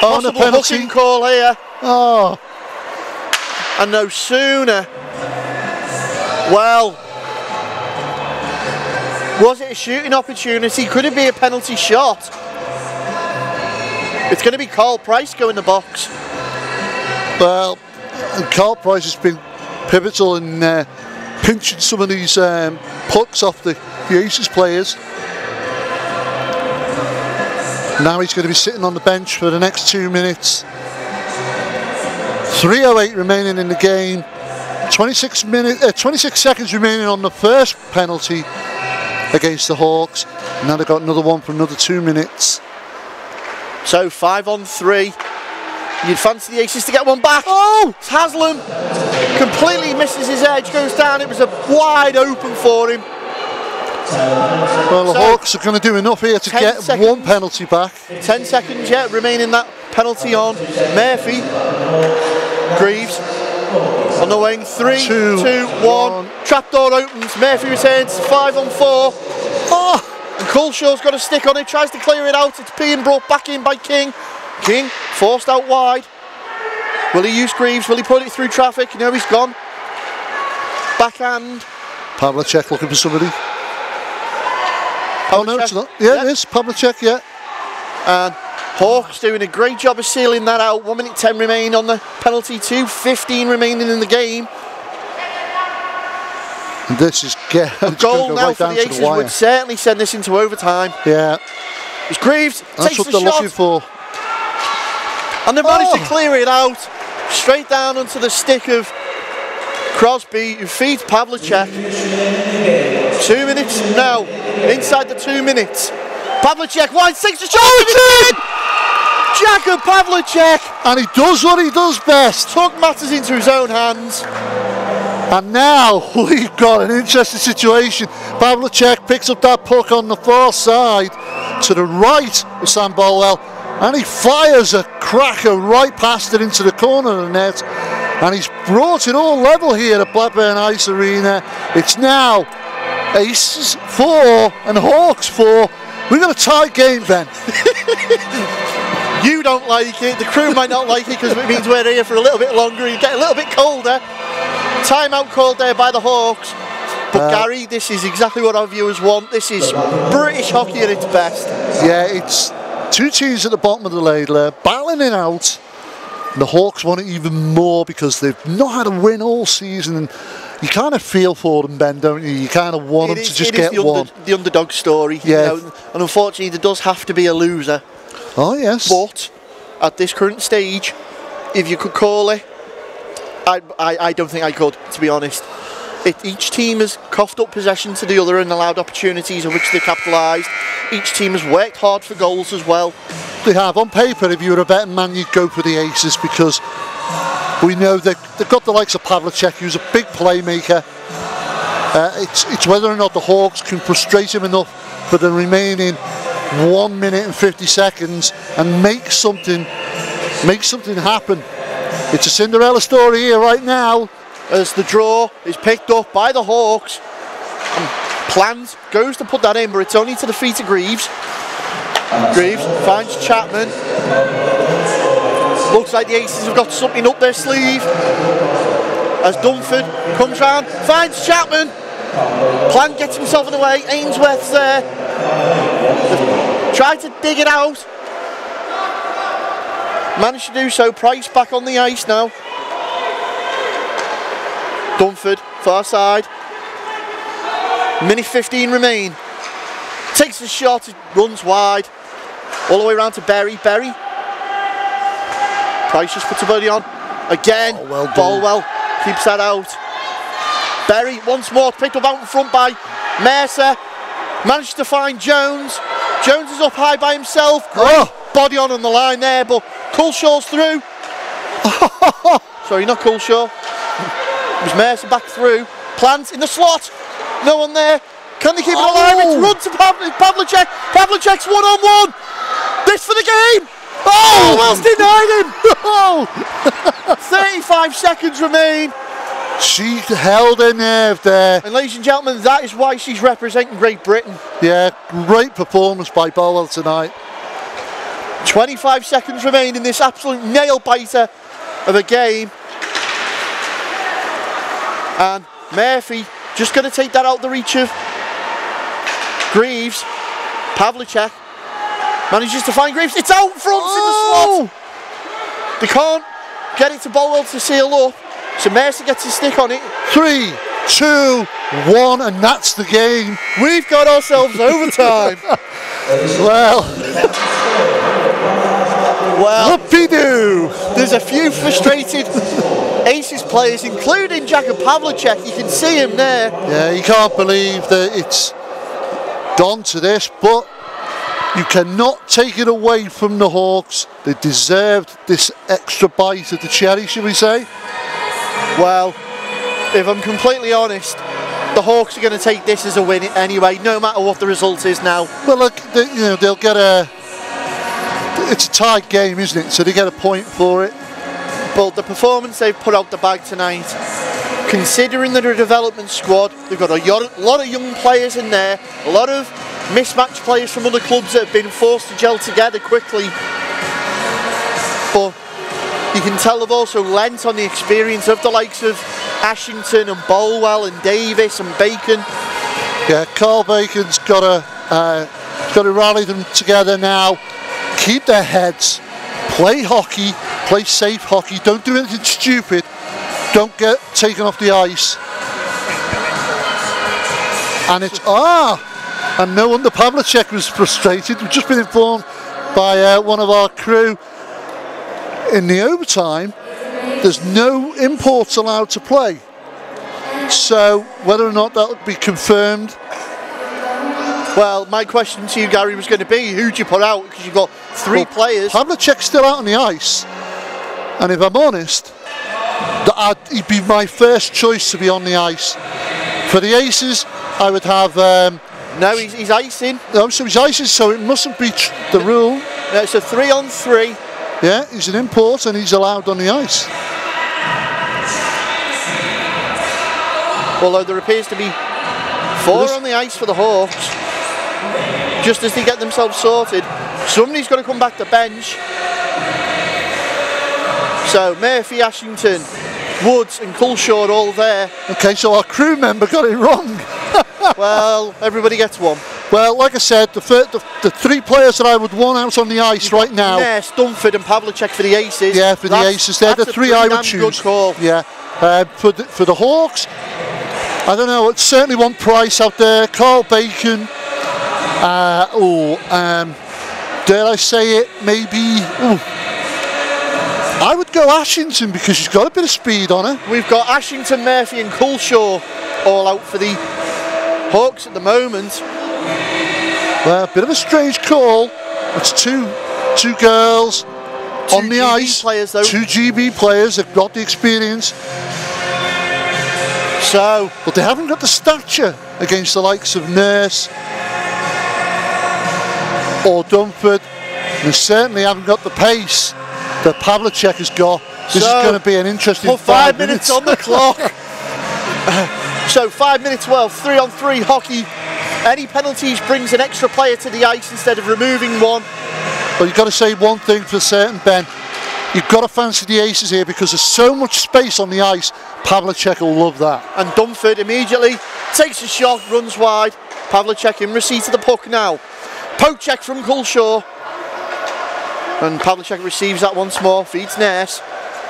On a penalty. Hooking call here. Oh. And no sooner. Well, was it a shooting opportunity? Could it be a penalty shot? It's going to be Carl Price go in the box. Well, Carl Price has been pivotal in pinching some of these pucks off the Aces players. Now he's going to be sitting on the bench for the next 2 minutes. 3:08 remaining in the game. 26 seconds remaining on the first penalty against the Hawks. Now they've got another one for another 2 minutes. So 5 on 3. You'd fancy the Aces to get one back. It's Haslam. Completely misses his edge, goes down. It was a wide open for him. Well, the Hawks are going to do enough here to get one penalty back. 10 seconds yet remaining that penalty on Murphy. Greaves on the wing. 3, 2, 1. Trapdoor opens. Murphy returns. 5 on 4. And Culshaw's got a stick on it, tries to clear it out. It's being brought back in by King. King forced out wide. Will he use Greaves? Will he put it through traffic? No, he's gone. Backhand. Pavlicek looking for somebody. Oh no, it's not. Yeah, it is. Pavlicek, yeah. And Hawks doing a great job of sealing that out. 1 minute 10 remaining on the penalty, 2:15 remaining in the game. And this is a goal now for the Aces would certainly send this into overtime. Yeah. It's Greaves, That's takes what the they're shot. looking for. And they managed to clear it out. Straight down onto the stick of Crosby, who feeds Pavlicek. 2 minutes now, inside the 2 minutes. Pavlicek wide, takes the shot. It's in! Jakub Pavlicek. And he does what he does best. Took matters into his own hands. And now we've got an interesting situation. Pavlicek picks up that puck on the far side to the right of Sam Bolwell, and he fires a cracker right past it into the corner of the net. And he's brought it all level here at Blackburn Ice Arena. It's now Aces 4 and Hawks 4. We've got a tight game, Ben. You don't like it, the crew might not like it because it means we're here for a little bit longer. You get a little bit colder. Timeout called there by the Hawks. But Gary, this is exactly what our viewers want. This is British hockey at its best. Yeah, it's two teams at the bottom of the Laidler battling it out. And the Hawks want it even more because they've not had a win all season. And you kind of feel for them, Ben, don't you? You kind of want them to just get one. The underdog story. Yeah. You know, and unfortunately, there does have to be a loser. Oh, yes. But at this current stage, if you could call it, I don't think I could, to be honest. Each team has coughed up possession to the other and allowed opportunities on which they capitalised. Each team has worked hard for goals as well. They have. On paper, if you were a betting man, you'd go for the Aces because we know they've got the likes of Pavlicek, who's a big playmaker. It's whether or not the Hawks can frustrate him enough for the remaining 1 minute and 50 seconds and make something happen. It's a Cinderella story here right now. As the draw is picked up by the Hawks. And Plans goes to put that in, but it's only to the feet of Greaves. Greaves finds Chapman. Looks like the Aces have got something up their sleeve. As Dunford comes round, finds Chapman. Plant gets himself in the way. Ainsworth's there. Tried to dig it out. Managed to do so. Price back on the ice now. Dunford, far side. Minute 15 remain. Takes the shot, runs wide. All the way around to Berry. Berry. Price just puts a body on. Again, Bolwell keeps that out. Berry once more picked up out in front by Mercer. Managed to find Jones. Jones is up high by himself. Body on the line there, but Culshaw's through. Sorry, not Culshaw. It was Mercer back through. Plant in the slot. No one there. Can they keep it alive? It's run to Pavlicek. Pavlicek's one-on-one. This for the game. Oh, Wells denied him. 35 seconds remain. She held her nerve there. And ladies and gentlemen, that is why she's representing Great Britain. Yeah, great performance by Bolwell tonight. 25 seconds remain in this absolute nail-biter of a game. And Murphy just going to take that out the reach of Greaves. Pavlicek manages to find Greaves. It's out front in the slot. They can't get it to Bolwell to seal up. So Mercer gets his stick on it. 3, 2, 1, and that's the game. We've got ourselves overtime. Well, whoopie-doo. There's a few frustrated Aces players, including Jakub Pavlicek. You can see him there. Yeah, you can't believe that it's gone to this, but you cannot take it away from the Hawks. They deserved this extra bite of the cherry, should we say? Well, if I'm completely honest, the Hawks are going to take this as a win anyway, no matter what the result is now. Well, look, they'll get a... It's a tight game, isn't it? So they get a point for it. But the performance they've put out the bag tonight, considering that they're a development squad, they've got a lot of young players in there, a lot of mismatched players from other clubs that have been forced to gel together quickly. But you can tell they've also lent on the experience of the likes of Ashington and Bolwell and Davis and Bacon. Yeah, Carl Bacon's got to rally them together now, keep their heads, play hockey, play safe hockey, don't do anything stupid, don't get taken off the ice. And it's, and no wonder Pavlicek was frustrated. We've just been informed by one of our crew in the overtime, there's no imports allowed to play. So whether or not that will be confirmed. Well, my question to you, Gary, was going to be, who'd you put out? Because you've got three players. Pavlicek's still out on the ice. And if I'm honest, he'd be my first choice to be on the ice. For the Aces, I would have... no, he's icing. No, so he's icing, so it mustn't be the rule. No, it's a 3-on-3. Yeah, he's an import and he's allowed on the ice. Although there appears to be 4 on the ice for the Hawks. Just as they get themselves sorted, somebody's got to come back to bench. So Murphy, Ashington, Woods and Culshaw are all there. Okay, so our crew member got it wrong. Well, everybody gets one. Well, like I said, the 3 players that I would want out on the ice right now. Ness, Dunford and Pavlicek for the Aces. Yeah, for the Aces. They're the 3 I would choose. Good call. Yeah. For the Hawks, I don't know, it's certainly one Price out there. Carl Bacon. Dare I say it, maybe... I would go Ashington because she's got a bit of speed on her. We've got Ashington, Murphy and Culshaw all out for the Hawks at the moment. Well, a bit of a strange call. It's two girls on the ice. Players, though. 2 GB players that got the experience. So, but they haven't got the stature against the likes of Nurse or Dunford. And they certainly haven't got the pace that Pavlicek has got. This is going to be an interesting 5 minutes on the clock. So 5 minutes, well, 3-on-3 hockey. Any penalties brings an extra player to the ice instead of removing one. But you've got to say one thing for certain, Ben. You've got to fancy the Aces here because there's so much space on the ice. Pavlicek will love that. And Dunford immediately takes a shot, runs wide. Pavlicek in receipt of the puck now. Poke check from Culshaw. And Pavlicek receives that once more, feeds Ness.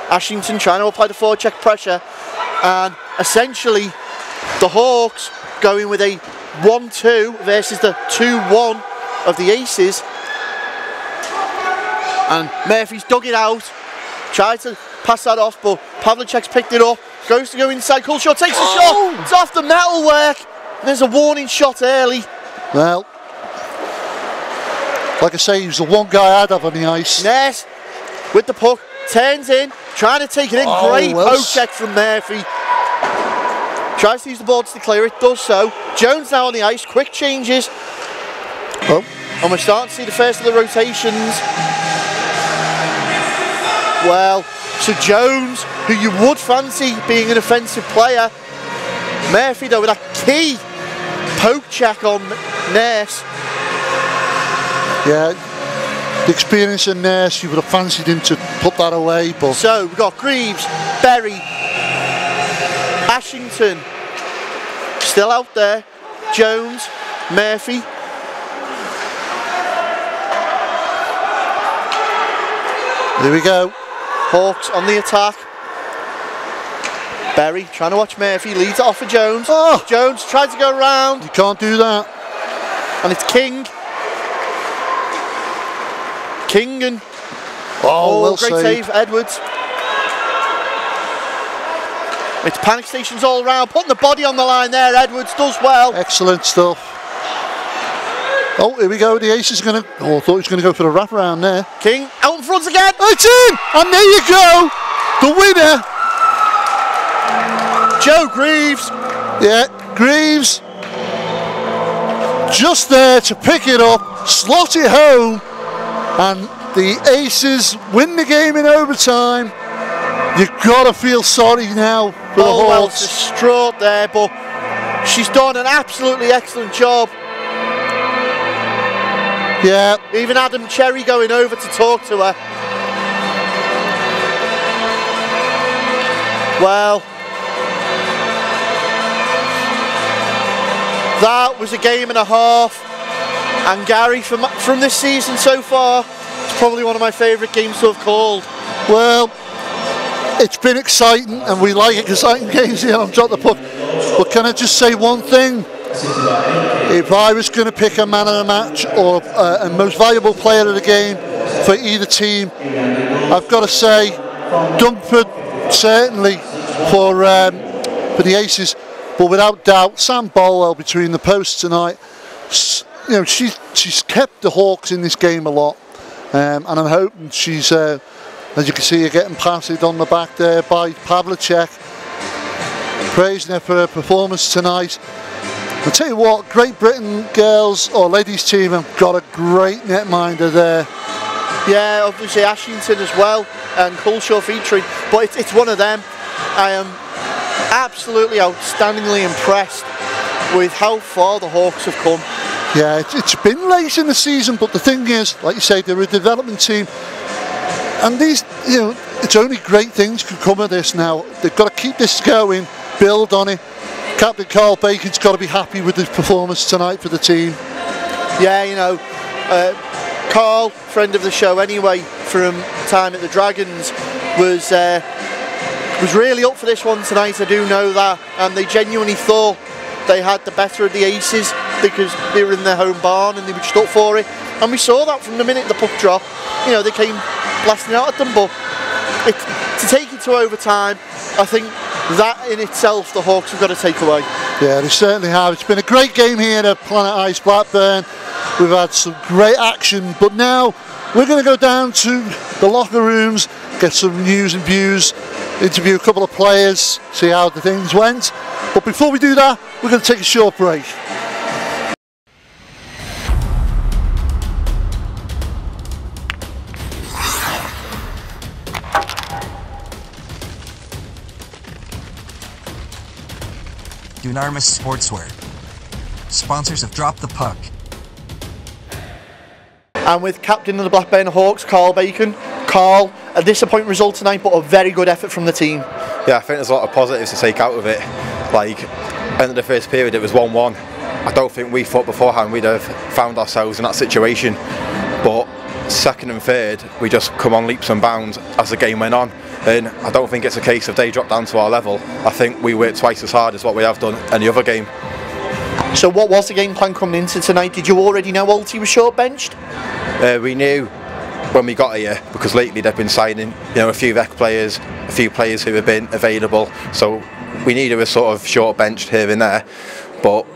Ashington trying to apply the forecheck pressure. And essentially, the Hawks going with a 1-2 versus the 2-1 of the Aces. And Murphy's dug it out, tried to pass that off, but Pavlicek's picked it up, goes to go inside, Culshaw takes a shot, it's off the metalwork, and there's a warning shot early. Well, like I say, he was the one guy I'd have on the ice. Ness with the puck, turns in, trying to take it in, great poke check from Murphy. Tries to use the boards to clear it, does so. Jones now on the ice, quick changes. And we're starting to see the first of the rotations. Well, so Jones, who you would fancy being an offensive player. Murphy though with a key poke check on Ness. Yeah, the experience in Ness, you would have fancied him to put that away, but... So we've got Greaves, Berry, Ashington, still out there, Jones, Murphy. There we go. Hawks on the attack. Berry trying to watch Murphy, leads it off for Jones. Jones tries to go around. You can't do that. And it's King. King and... well great saved. save, Edwards. It's panic stations all around, putting the body on the line there. Edwards does well. Excellent stuff. Oh, here we go. The Aces are going to... I thought he was going to go for the wraparound there. King out in front again. It's in! And there you go. The winner. Joe Greaves. Yeah, Greaves. Just there to pick it up, slot it home. And the Aces win the game in overtime. You've got to feel sorry now for the Hawks. Distraught there, but she's done an absolutely excellent job. Yeah. Even Adam Cherry going over to talk to her. Well, that was a game and a half, and Gary, from this season so far, it's probably one of my favourite games to have called. Well, it's been exciting, and we like exciting games here on Drop the Puck. But can I just say one thing? If I was going to pick a man of the match or a most valuable player of the game for either team, I've got to say Dunford certainly for the Aces, but without doubt Sam Bolwell between the posts tonight. You know, she's kept the Hawks in this game a lot, and I'm hoping she's, as you can see, getting passed on the back there by Pavlicek, praising her for her performance tonight. I'll tell you what, Great Britain girls or ladies team have got a great netminder there. Yeah, obviously Ashington as well, and Culshaw featuring, but it's one of them. I am absolutely outstandingly impressed with how far the Hawks have come. Yeah, it's been late in the season, but the thing is, like you say, they're a development team, and these, you know, it's only great things can come of this now. They've got to keep this going, build on it. Captain Carl Bacon's got to be happy with his performance tonight for the team. Yeah, you know, Carl, friend of the show anyway, from time at the Dragons, was really up for this one tonight. I do know that, and they genuinely thought they had the better of the Aces because they were in their home barn and they were just up for it. And we saw that from the minute the puck dropped. You know, they came blasting out at them, but to take it to overtime, I think that in itself the Hawks have got to take away. Yeah, they certainly have. It's been a great game here at Planet Ice Blackburn. We've had some great action, but now we're going to go down to the locker rooms, get some news and views, interview a couple of players, see how the things went. But before we do that, we're going to take a short break. Dunarmus Sportswear, sponsors of Drop the Puck. And with captain of the Blackburn Hawks, Carl Bacon. Carl, a disappointing result tonight, but a very good effort from the team. Yeah, I think there's a lot of positives to take out of it. Like, end of the first period, it was 1-1. I don't think we thought beforehand we'd have found ourselves in that situation. But second and third, we just come on leaps and bounds as the game went on. And I don't think it's a case of they dropped down to our level. I think we worked twice as hard as what we have done in the other game. So what was the game plan coming into tonight? Did you already know Alti was short benched? We knew when we got here, because lately they've been signing, you know, a few rec players, a few players who have been available. So we needed a sort of short benched here and there. But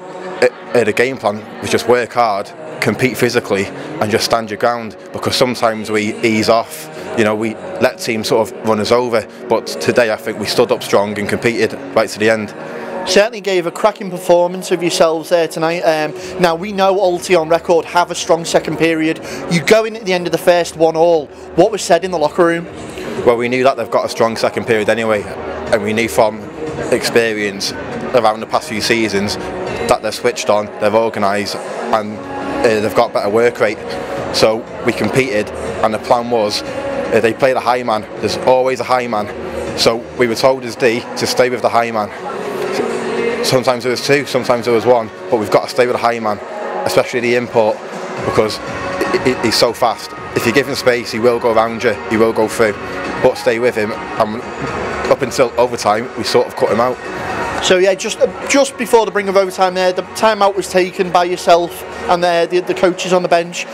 the game plan was just work hard, compete physically, and just stand your ground. Because sometimes we ease off. You know, we let teams sort of run us over, but today I think we stood up strong and competed right to the end. Certainly gave a cracking performance of yourselves there tonight. Now we know Alti on record have a strong second period. You go in at the end of the first 1-1. What was said in the locker room? Well, we knew that they've got a strong second period anyway, and we knew from experience around the past few seasons that they're switched on, they're organised, and they've got better work rate. So we competed, and the plan was they play the high man. There's always a high man. So we were told as D to stay with the high man. Sometimes there was two, sometimes there was one, but we've got to stay with the high man, especially the import, because he's so fast. If you give him space, he will go around you, he will go through, but stay with him, and up until overtime, we sort of cut him out. So yeah, just before the brink of overtime there, the timeout was taken by yourself and the coaches on the bench.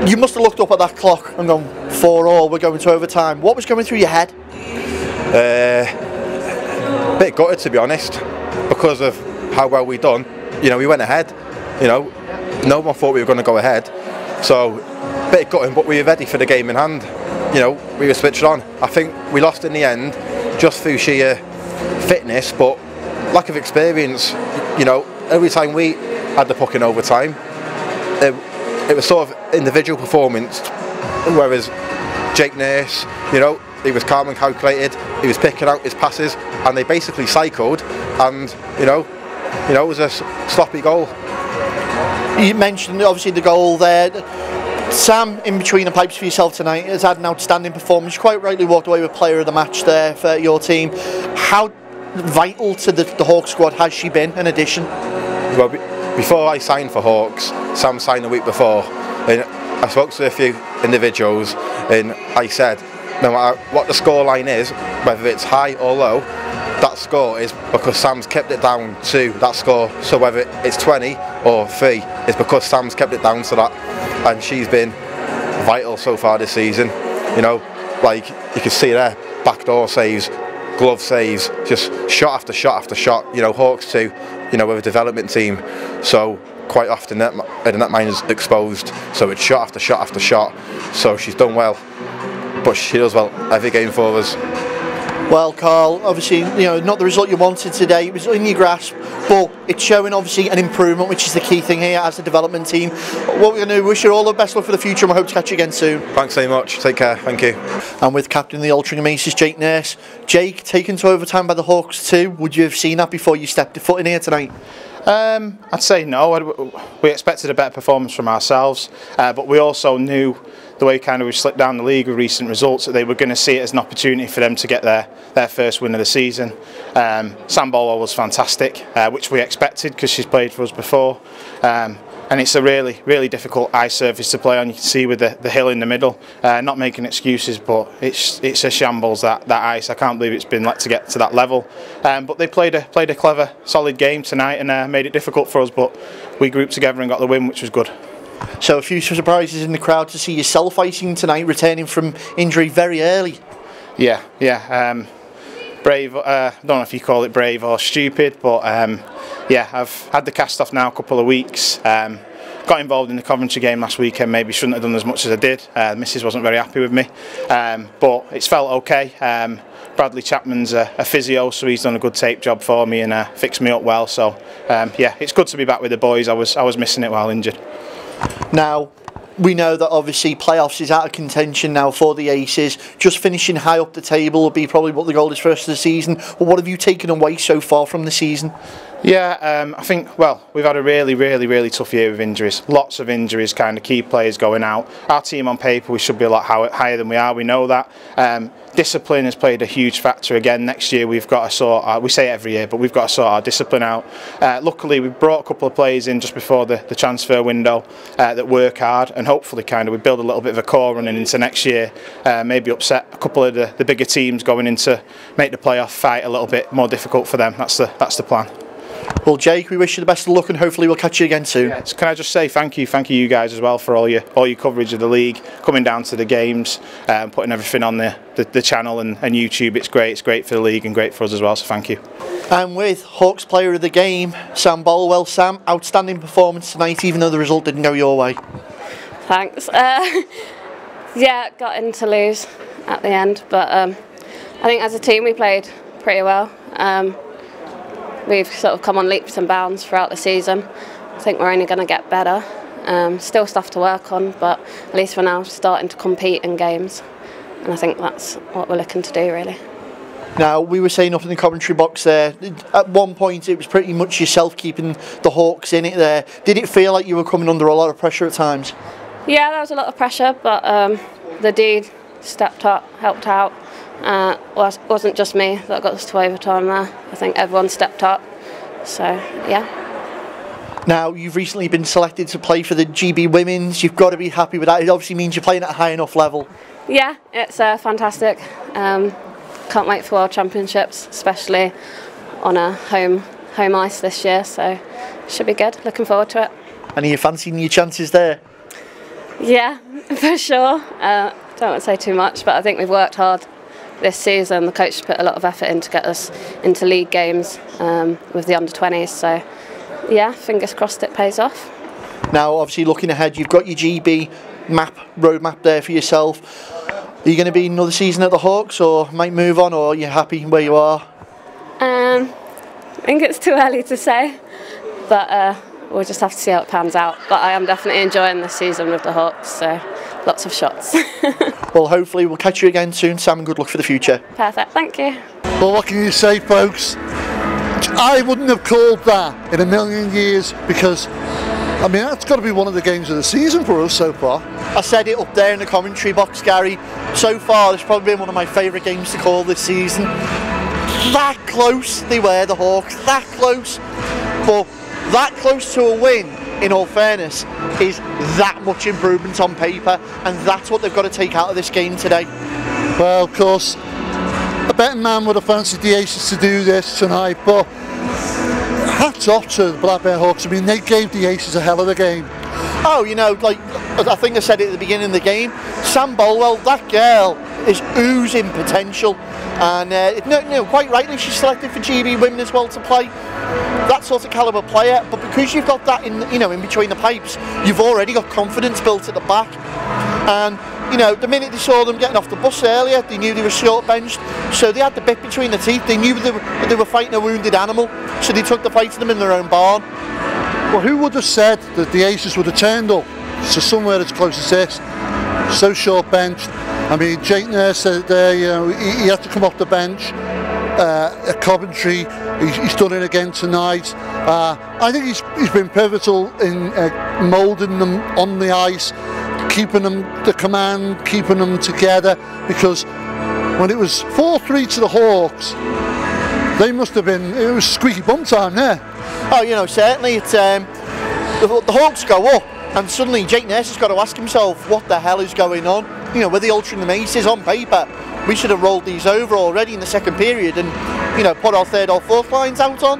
You must have looked up at that clock and gone, 4-4, we're going to overtime. What was going through your head? A bit gutted, to be honest, because of how well we done. You know, we went ahead. You know, no one thought we were going to go ahead. So, a bit gutting, but we were ready for the game in hand. You know, we were switched on. I think we lost in the end just through sheer fitness, but lack of experience. You know, every time we had the puck in overtime, it was sort of individual performance, whereas Jake Nurse, you know, he was calm and calculated, he was picking out his passes, and they basically cycled, and you know, it was a sloppy goal. You mentioned obviously the goal there. Sam, in between the pipes for yourself tonight, has had an outstanding performance. You quite rightly walked away with player of the match there for your team. How vital to the Hawks squad has she been, in addition? Well, before I signed for Hawks, Sam signed the week before, and I spoke to a few individuals, and I said, no matter what the scoreline is, whether it's high or low, that score is because Sam's kept it down to that score. So whether it's 20 or 3, it's because Sam's kept it down to that, and she's been vital so far this season. You know, like you can see there, backdoor saves, glove saves, just shot after shot after shot. You know, Hawks too, you know, with a development team, so quite often the netmine is exposed, so it's shot after shot after shot. So she's done well, but she does well every game for us. Well, Carl, obviously, you know, not the result you wanted today. It was in your grasp, but it's showing obviously an improvement, which is the key thing here as a development team. What we're going to do, wish you all the best luck for the future, and we hope to catch you again soon. Thanks very much. Take care. Thank you. And with captain of the Altrincham Aces, Jake Nurse. Jake, taken to overtime by the Hawks too. Would you have seen that before you stepped your foot in here tonight? I'd say no. We expected a better performance from ourselves, but we also knew the way kind of we slipped down the league with recent results that they were going to see it as an opportunity for them to get their first win of the season. Sam Bolwell was fantastic, which we expected because she's played for us before. And it's a really difficult ice surface to play on. You can see with the hill in the middle. Not making excuses, but it's a shambles, that ice. I can't believe it's been let to get to that level. But they played a clever, solid game tonight and made it difficult for us. But we grouped together and got the win, which was good. So a few surprises in the crowd to see yourself icing tonight, returning from injury very early. Yeah. Brave. I don't know if you call it brave or stupid, but yeah, I've had the cast off now a couple of weeks. Got involved in the Coventry game last weekend. Maybe shouldn't have done as much as I did. Mrs wasn't very happy with me, but it's felt okay. Bradley Chapman's a physio, so he's done a good tape job for me and fixed me up well. So yeah, it's good to be back with the boys. I was missing it while injured. Now, we know that obviously playoffs is out of contention now for the Aces. Just finishing high up the table will be probably what the goal is for the rest of the season. Well, what have you taken away so far from the season? Yeah, I think, well, we've had a really tough year with injuries. Lots of injuries, kind of key players going out. Our team on paper, we should be a lot higher than we are, we know that. Discipline has played a huge factor again. Next year we've got to sort we say it every year, but we've got to sort our discipline out. Luckily we brought a couple of players in just before the transfer window that work hard, and hopefully kind of we build a little bit of a core running into next year, maybe upset a couple of the bigger teams going into make the playoff fight a little bit more difficult for them. That's the plan. Well, Jake, we wish you the best of luck and hopefully we'll catch you again soon. Yeah, can I just say thank you guys as well for all your coverage of the league, coming down to the games, putting everything on the channel and YouTube. It's great for the league and great for us as well, so thank you. And with Hawks player of the game, Sam Bolwell. Sam, outstanding performance tonight even though the result didn't go your way. Thanks. Yeah, got in to lose at the end, but I think as a team we played pretty well. We've sort of come on leaps and bounds throughout the season. I think we're only going to get better. Still stuff to work on, but at least we're now starting to compete in games. And I think that's what we're looking to do, really. Now, we were saying up in the commentary box there, at one point it was pretty much yourself keeping the Hawks in it there. Did it feel like you were coming under a lot of pressure at times? Yeah, there was a lot of pressure, but the dude stepped up, helped out. Wasn't just me that got us to overtime there. I think everyone stepped up. So, yeah. Now, you've recently been selected to play for the GB Women's. You've got to be happy with that. It obviously means you're playing at a high enough level. Yeah, it's fantastic. Can't wait for World Championships, especially on a home ice this year. So, should be good. Looking forward to it. And are you fancying your chances there? Yeah, for sure. Don't want to say too much, but I think we've worked hard this season. The coach put a lot of effort in to get us into league games with the under-20s, so yeah, fingers crossed it pays off. Now obviously looking ahead, you've got your GB roadmap there for yourself. Are you going to be another season at the Hawks or might move on, or are you happy where you are? I think it's too early to say, but we'll just have to see how it pans out. But I am definitely enjoying this season with the Hawks, so lots of shots. Well, hopefully we'll catch you again soon, Sam, and good luck for the future. Perfect, thank you. Well, what can you say, folks? I wouldn't have called that in a million years, because I mean, that's got to be one of the games of the season for us so far. I said it up there in the commentary box, Gary. So far, it's probably been one of my favourite games to call this season. That close they were, the Hawks, that close. But that close to a win, in all fairness, is that much improvement on paper, and that's what they've got to take out of this game today. Well, of course, a betting man would have fancied the Aces to do this tonight, but hats off to the Blackburn Hawks. I mean, they gave the Aces a hell of a game. Oh, you know, like I think I said it at the beginning of the game, Sam Bolwell, that girl is oozing potential, and quite rightly she's selected for GB Women as well to play. That sort of calibre player, but because you've got that in between the pipes, you've already got confidence built at the back. And the minute they saw them getting off the bus earlier, they knew they were short benched, so they had the bit between the teeth. They knew they were fighting a wounded animal, so they took the fight to them in their own barn. Well, who would have said that the Aces would have turned up to somewhere as close as this, so short benched? I mean, Jake Nurse said there, he had to come off the bench at Coventry. He's done it again tonight. I think he's been pivotal in moulding them on the ice, keeping them the command, keeping them together, because when it was 4-3 to the Hawks, they must have been, it was squeaky bum time there. Oh, certainly it's the Hawks go up, and suddenly Jake Nurse has got to ask himself, what the hell is going on? With the Altrincham Aces on paper, we should have rolled these over already in the second period and put our third or fourth lines out on,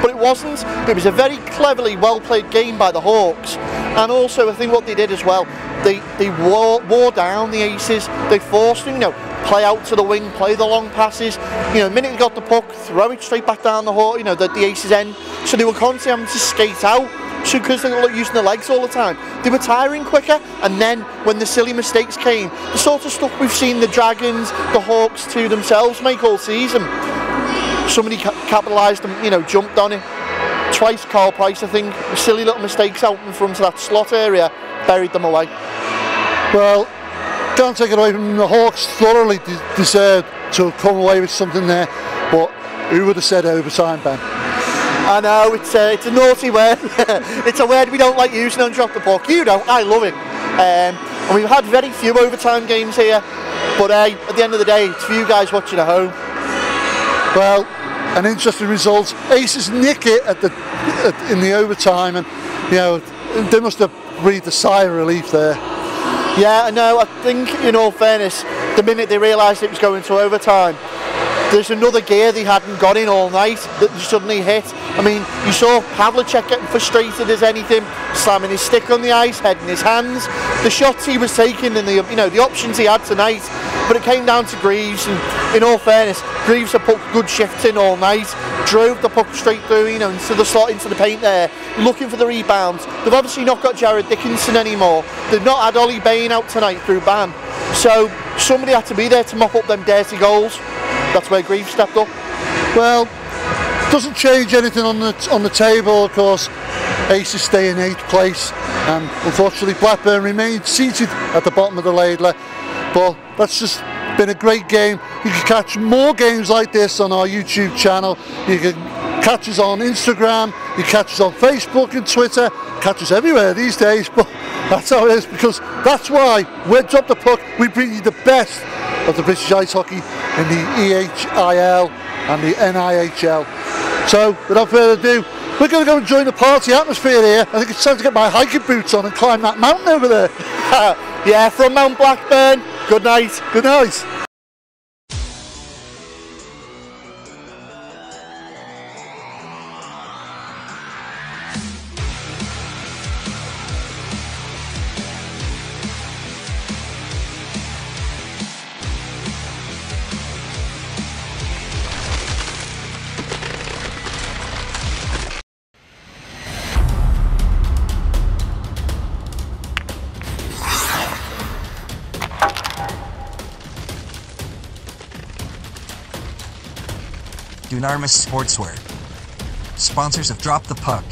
but it wasn't. It was a very cleverly well played game by the Hawks, and also I think what they did as well, they wore down the Aces. They forced them, play out to the wing, play the long passes. The minute they got the puck, throw it straight back down the Hawk, the Aces end. So they were constantly having to skate out. So because they were using their legs all the time, they were tiring quicker. And then when the silly mistakes came, the sort of stuff we've seen the Dragons, the Hawks to themselves make all season, somebody capitalised and jumped on it. Twice Carl Price, I think, silly little mistakes out in front of that slot area, buried them away. Well, can't take it away from them. The Hawks thoroughly deserved to have come away with something there, but who would have said overtime, Ben? I know, it's a naughty word. It's a word we don't like using on Drop the Puck. You don't, I love it. And we've had very few overtime games here, but at the end of the day, it's for you guys watching at home. Well, an interesting result. Aces nick it in the overtime, and they must have breathed a sigh of relief there. Yeah, I know. I think, in all fairness, the minute they realised it was going to overtime, there's another gear they hadn't got in all night that they suddenly hit. I mean, you saw Pavlicek getting frustrated as anything, slamming his stick on the ice, head in his hands. The shots he was taking and the options he had tonight, but it came down to Greaves, and in all fairness, Greaves had put good shifts in all night, drove the puck straight through, into the slot, into the paint there, looking for the rebounds. They've obviously not got Jared Dickinson anymore. They've not had Ollie Bain out tonight through ban. So somebody had to be there to mop up them dirty goals. That's where Greaves stepped up. Well, doesn't change anything on the table, of course. Aces stay in 8th place, and unfortunately Blackburn remain seated at the bottom of the Laidler. But that's just been a great game. You can catch more games like this on our YouTube channel. You can catch us on Instagram, you can catch us on Facebook and Twitter, catch us everywhere these days, but that's how it is, because that's why we're Drop the Puck. We bring you the best of the British ice hockey in the EHIL and the NIHL. So without further ado, we're going to go and join the party atmosphere here. I think it's time to get my hiking boots on and climb that mountain over there. Yeah, from Mount Blackburn, good night. Good night. Dunarmus Sportswear, sponsors of Drop the Puck.